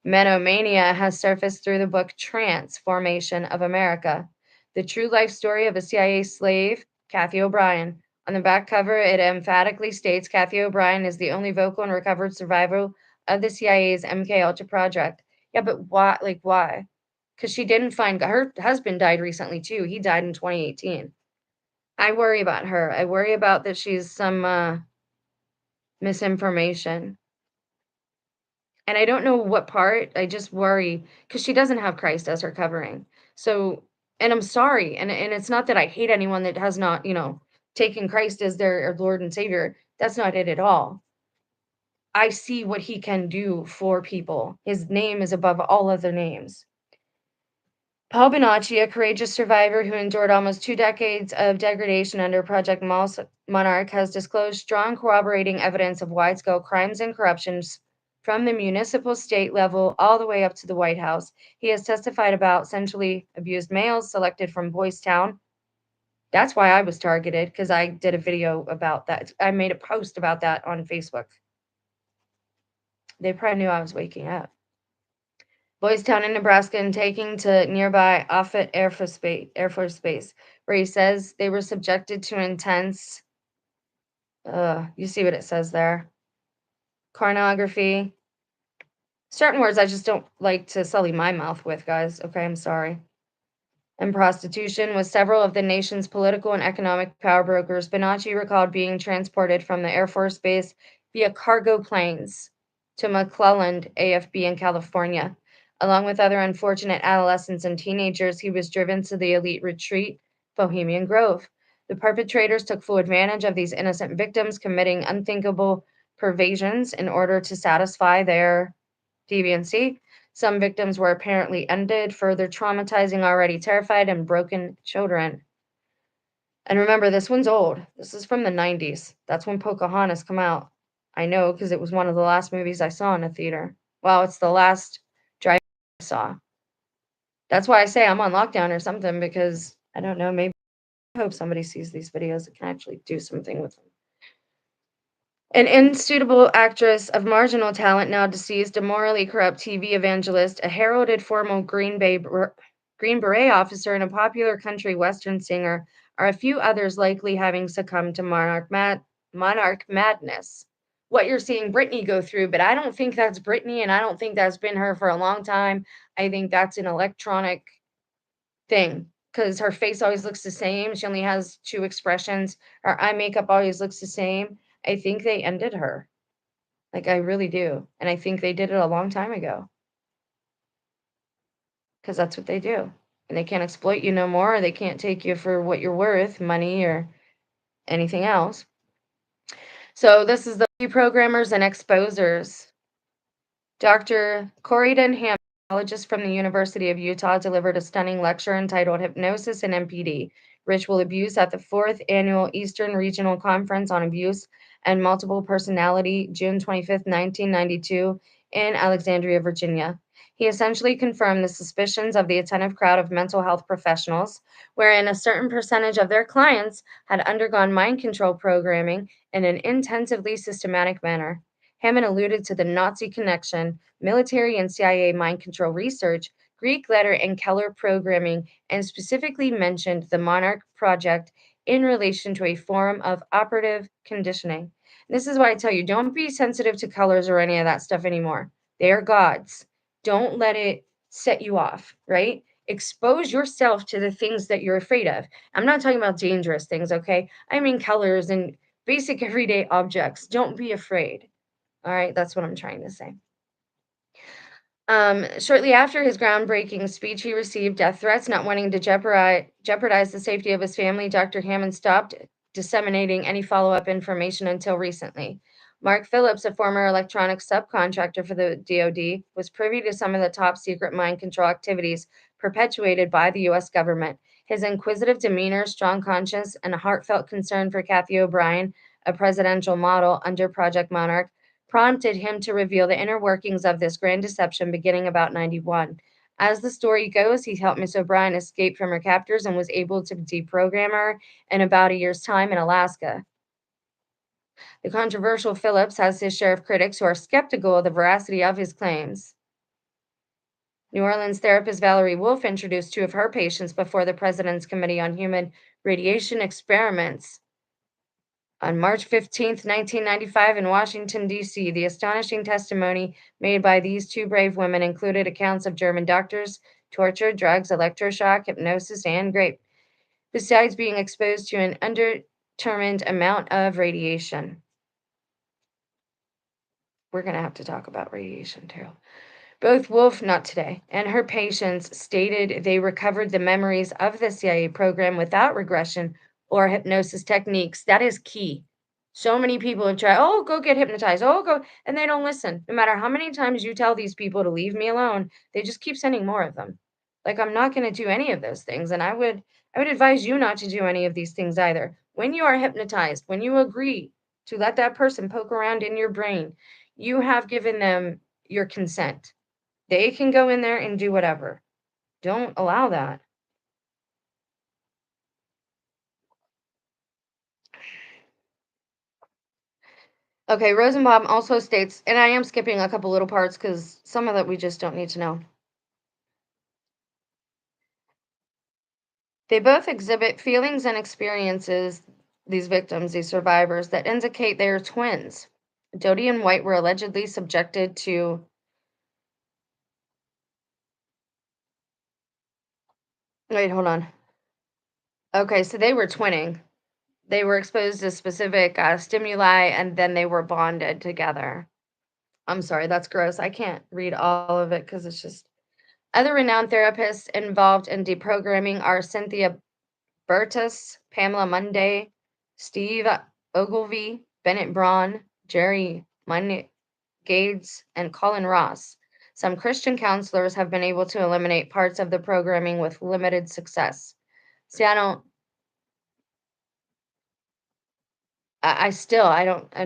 A: menomania has surfaced through the book Transformation of America, the true life story of a CIA slave, Kathy O'Brien. On the back cover, it emphatically states Kathy O'Brien is the only vocal and recovered survivor of the CIA's MKUltra project. Yeah, but why? Like, why? Because she didn't find her husband died recently too. He died in 2018. I worry about her. I worry about that she's some misinformation. And I don't know what part. I just worry because she doesn't have Christ as her covering. So, and I'm sorry, and it's not that I hate anyone that has not, taken Christ as their Lord and Savior. That's not it at all. I see what he can do for people. His name is above all other names. Paul Bonacci, a courageous survivor who endured almost 2 decades of degradation under Project Monarch, has disclosed strong corroborating evidence of wide-scale crimes and corruptions from the municipal state level all the way up to the White House. He has testified about sexually abused males selected from Boys Town. That's why I was targeted, because I did a video about that. I made a post about that on Facebook. They probably knew I was waking up. Boys Town in Nebraska and taking to nearby Offutt Air Force Base, where he says they were subjected to intense, you see what it says there, pornography. Certain words I just don't like to sully my mouth with, guys. Okay, I'm sorry. And prostitution with several of the nation's political and economic power brokers. Bonacci recalled being transported from the Air Force Base via cargo planes to McClelland AFB in California. Along with other unfortunate adolescents and teenagers, he was driven to the elite retreat, Bohemian Grove. The perpetrators took full advantage of these innocent victims, committing unthinkable perversions in order to satisfy their deviancy. Some victims were apparently ended, further traumatizing already terrified and broken children. And remember, this one's old. This is from the 90s. That's when Pocahontas come out. I know because it was one of the last movies I saw in a theater. Well, it's the last drive I saw. That's why I say I'm on lockdown or something, because I don't know, maybe I hope somebody sees these videos and can actually do something with them. An unsuitable actress of marginal talent, now deceased, a morally corrupt TV evangelist, a heralded former Green Beret officer, and a popular country western singer are a few others likely having succumbed to monarch madness. What you're seeing Britney go through, but I don't think that's Britney, and I don't think that's been her for a long time. I think that's an electronic thing because her face always looks the same. She only has two expressions. Her eye makeup always looks the same. I think they ended her. Like, I really do. And I think they did it a long time ago because that's what they do. And they can't exploit you no more. Or they can't take you for what you're worth, money or anything else. So this is the programmers and exposers. Dr. Corydon Ham, psychologist from the University of Utah, delivered a stunning lecture entitled Hypnosis and MPD, Ritual Abuse at the 4th Annual Eastern Regional Conference on Abuse and Multiple Personality, June 25th, 1992, in Alexandria, Virginia. He essentially confirmed the suspicions of the attentive crowd of mental health professionals, wherein a certain percentage of their clients had undergone mind control programming in an intensively systematic manner. Hammond alluded to the Nazi connection, military and CIA mind control research, Greek letter and Keller programming, and specifically mentioned the Monarch Project in relation to a form of operative conditioning. This is why I tell you, don't be sensitive to colors or any of that stuff anymore. They are gods. Don't let it set you off, right? Expose yourself to the things that you're afraid of. I'm not talking about dangerous things, okay? I mean colors and basic everyday objects. Don't be afraid. All right, that's what I'm trying to say. Shortly after his groundbreaking speech, he received death threats, not wanting to jeopardize the safety of his family. Dr. Hammond stopped disseminating any follow up information until recently. Mark Phillips, a former electronics subcontractor for the DoD, was privy to some of the top secret mind control activities perpetuated by the U.S. government. His inquisitive demeanor, strong conscience, and a heartfelt concern for Kathy O'Brien, a presidential model under Project Monarch, prompted him to reveal the inner workings of this grand deception beginning about 91. As the story goes, he helped Miss O'Brien escape from her captors and was able to deprogram her in about a year's time in Alaska. The controversial Phillips has his share of critics who are skeptical of the veracity of his claims. New Orleans therapist Valerie Wolf introduced two of her patients before the President's Committee on Human Radiation Experiments on March 15, 1995, in Washington, D.C., the astonishing testimony made by these two brave women included accounts of German doctors, torture, drugs, electroshock, hypnosis, and grape, besides being exposed to an undetermined amount of radiation. We're going to have to talk about radiation, too. Both Wolf, not today, and her patients stated they recovered the memories of the CIA program without regression or hypnosis techniques. That is key. So many people have tried, oh, go get hypnotized, oh, go, and they don't listen. No matter how many times you tell these people to leave me alone, they just keep sending more of them. Like, I'm not going to do any of those things, and I would advise you not to do any of these things either. When you are hypnotized, when you agree to let that person poke around in your brain, you have given them your consent. They can go in there and do whatever. Don't allow that. Okay, Rosenbaum also states, and I am skipping a couple little parts because some of that we just don't need to know. They both exhibit feelings and experiences, these victims, these survivors, that indicate they are twins. Doty and White were allegedly subjected to. Wait, hold on. Okay, so they were twinning. They were exposed to specific stimuli and then they were bonded together. I'm sorry, that's gross. I can't read all of it because it's just. Other renowned therapists involved in deprogramming are Cynthia Burtis, Pamela Munday, Steve Ogilvy, Bennett Braun, Jerry Gades, and Colin Ross. Some Christian counselors have been able to eliminate parts of the programming with limited success. See, I don't, I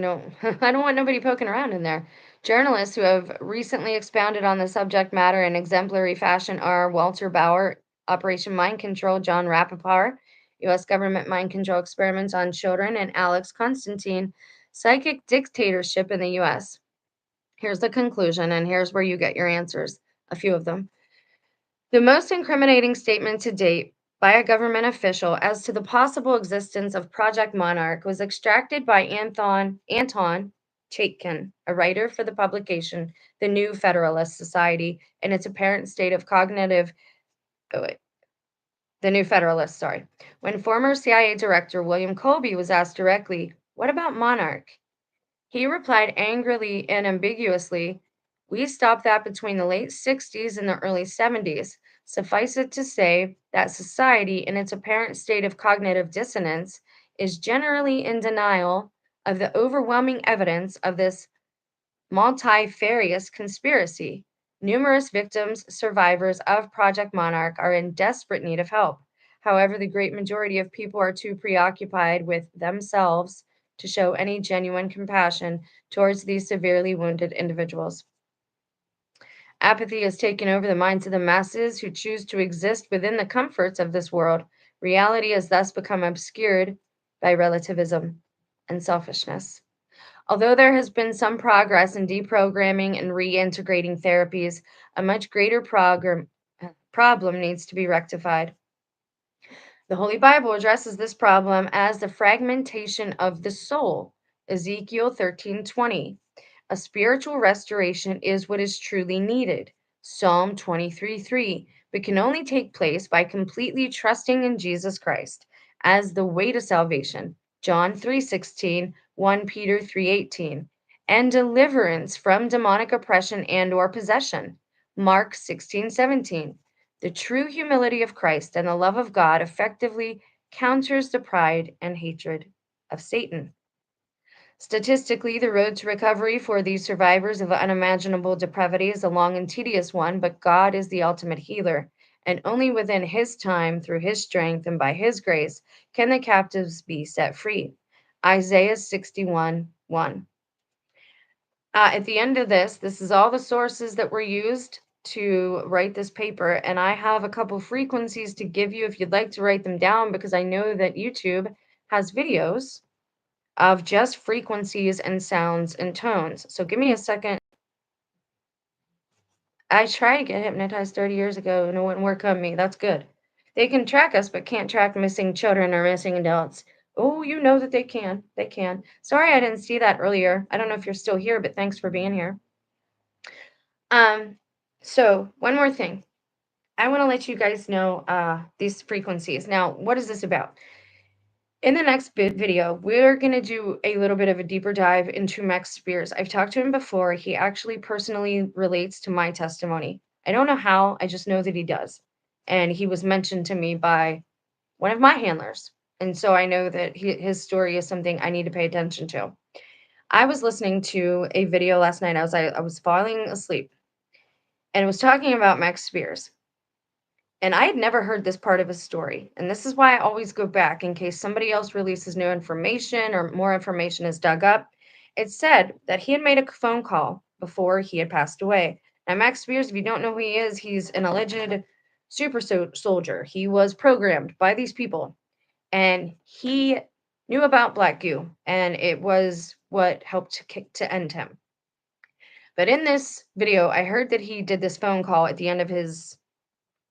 A: don't want nobody poking around in there. Journalists who have recently expounded on the subject matter in exemplary fashion are Walter Bauer, Operation Mind Control, John Rappaport, U.S. government mind control experiments on children, and Alex Constantine, Psychic Dictatorship in the U.S. Here's the conclusion, and here's where you get your answers, a few of them. The most incriminating statement to date by a government official as to the possible existence of Project Monarch was extracted by Anton Chaikin, a writer for the publication The New Federalist Society, in its apparent state of cognitive. Oh, wait. The New Federalist, sorry. When former CIA Director William Colby was asked directly, "What about Monarch?" He replied angrily and ambiguously, "We stopped that between the late 60s and the early 70s. Suffice it to say that society, in its apparent state of cognitive dissonance, is generally in denial of the overwhelming evidence of this multifarious conspiracy. Numerous victims, survivors of Project Monarch, are in desperate need of help. However, the great majority of people are too preoccupied with themselves to show any genuine compassion towards these severely wounded individuals. Apathy has taken over the minds of the masses who choose to exist within the comforts of this world. Reality has thus become obscured by relativism and selfishness. Although there has been some progress in deprogramming and reintegrating therapies, a much greater problem needs to be rectified. The Holy Bible addresses this problem as the fragmentation of the soul. Ezekiel 13:20. A spiritual restoration is what is truly needed. Psalm 23:3. But can only take place by completely trusting in Jesus Christ as the way to salvation. John 3:16, 1 Peter 3:18. And deliverance from demonic oppression and or possession. Mark 16:17. The true humility of Christ and the love of God effectively counters the pride and hatred of Satan. Statistically, the road to recovery for these survivors of unimaginable depravity is a long and tedious one, but God is the ultimate healer, and only within His time, through His strength, and by His grace can the captives be set free. Isaiah 61:1. At the end of this is all the sources that were used to write this paper, and I have a couple frequencies to give you if you'd like to write them down, because I know that YouTube has videos of just frequencies and sounds and tones. So give me a second. I tried to get hypnotized 30 years ago and it wouldn't work on me. That's good. They can track us, but can't track missing children or missing adults. Oh, you know that they can. They can. Sorry I didn't see that earlier. I don't know if you're still here, but thanks for being here. Um, so one more thing. I want to let you guys know these frequencies. Now, what is this about? In the next video, we're going to do a little bit of a deeper dive into Max Spears. I've talked to him before. He actually personally relates to my testimony. I don't know how, I just know that he does. And he was mentioned to me by one of my handlers. And so I know that his story is something I need to pay attention to. I was listening to a video last night. I was falling asleep, and it was talking about Max Spears. And I had never heard this part of his story. And this is why I always go back in case somebody else releases new information or more information is dug up. It said that he had made a phone call before he had passed away. Now, Max Spears, if you don't know who he is, he's an alleged super soldier. He was programmed by these people, and he knew about black goo, and it was what helped to end him. But in this video, I heard that he did this phone call at the end of his,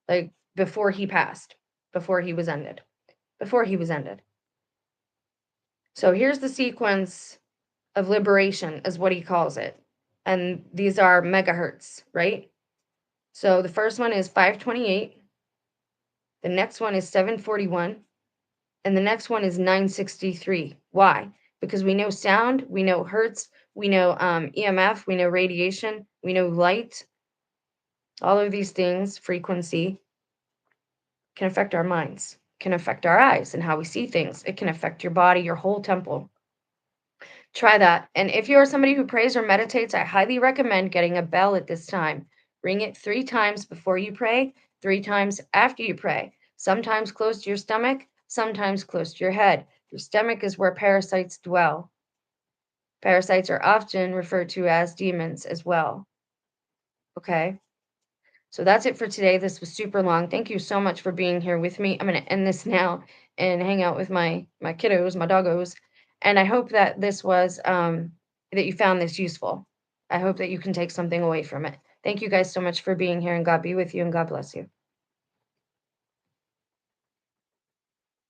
A: like, before he passed, before he was ended. So here's the sequence of liberation, is what he calls it. And these are megahertz, right? So the first one is 528. The next one is 741. And the next one is 963. Why? Because we know sound, we know hertz, we know EMF, we know radiation, we know light. All of these things, frequency, can affect our minds, can affect our eyes and how we see things. It can affect your body, your whole temple. Try that. And if you're somebody who prays or meditates, I highly recommend getting a bell at this time. Ring it 3 times before you pray, 3 times after you pray. Sometimes close to your stomach, sometimes close to your head. Your stomach is where parasites dwell. Parasites are often referred to as demons as well. Okay? So that's it for today. This was super long. Thank you so much for being here with me. I'm going to end this now and hang out with my kiddos, my doggos. And I hope that this was that you found this useful. I hope that you can take something away from it. Thank you guys so much for being here, and God be with you, and God bless you.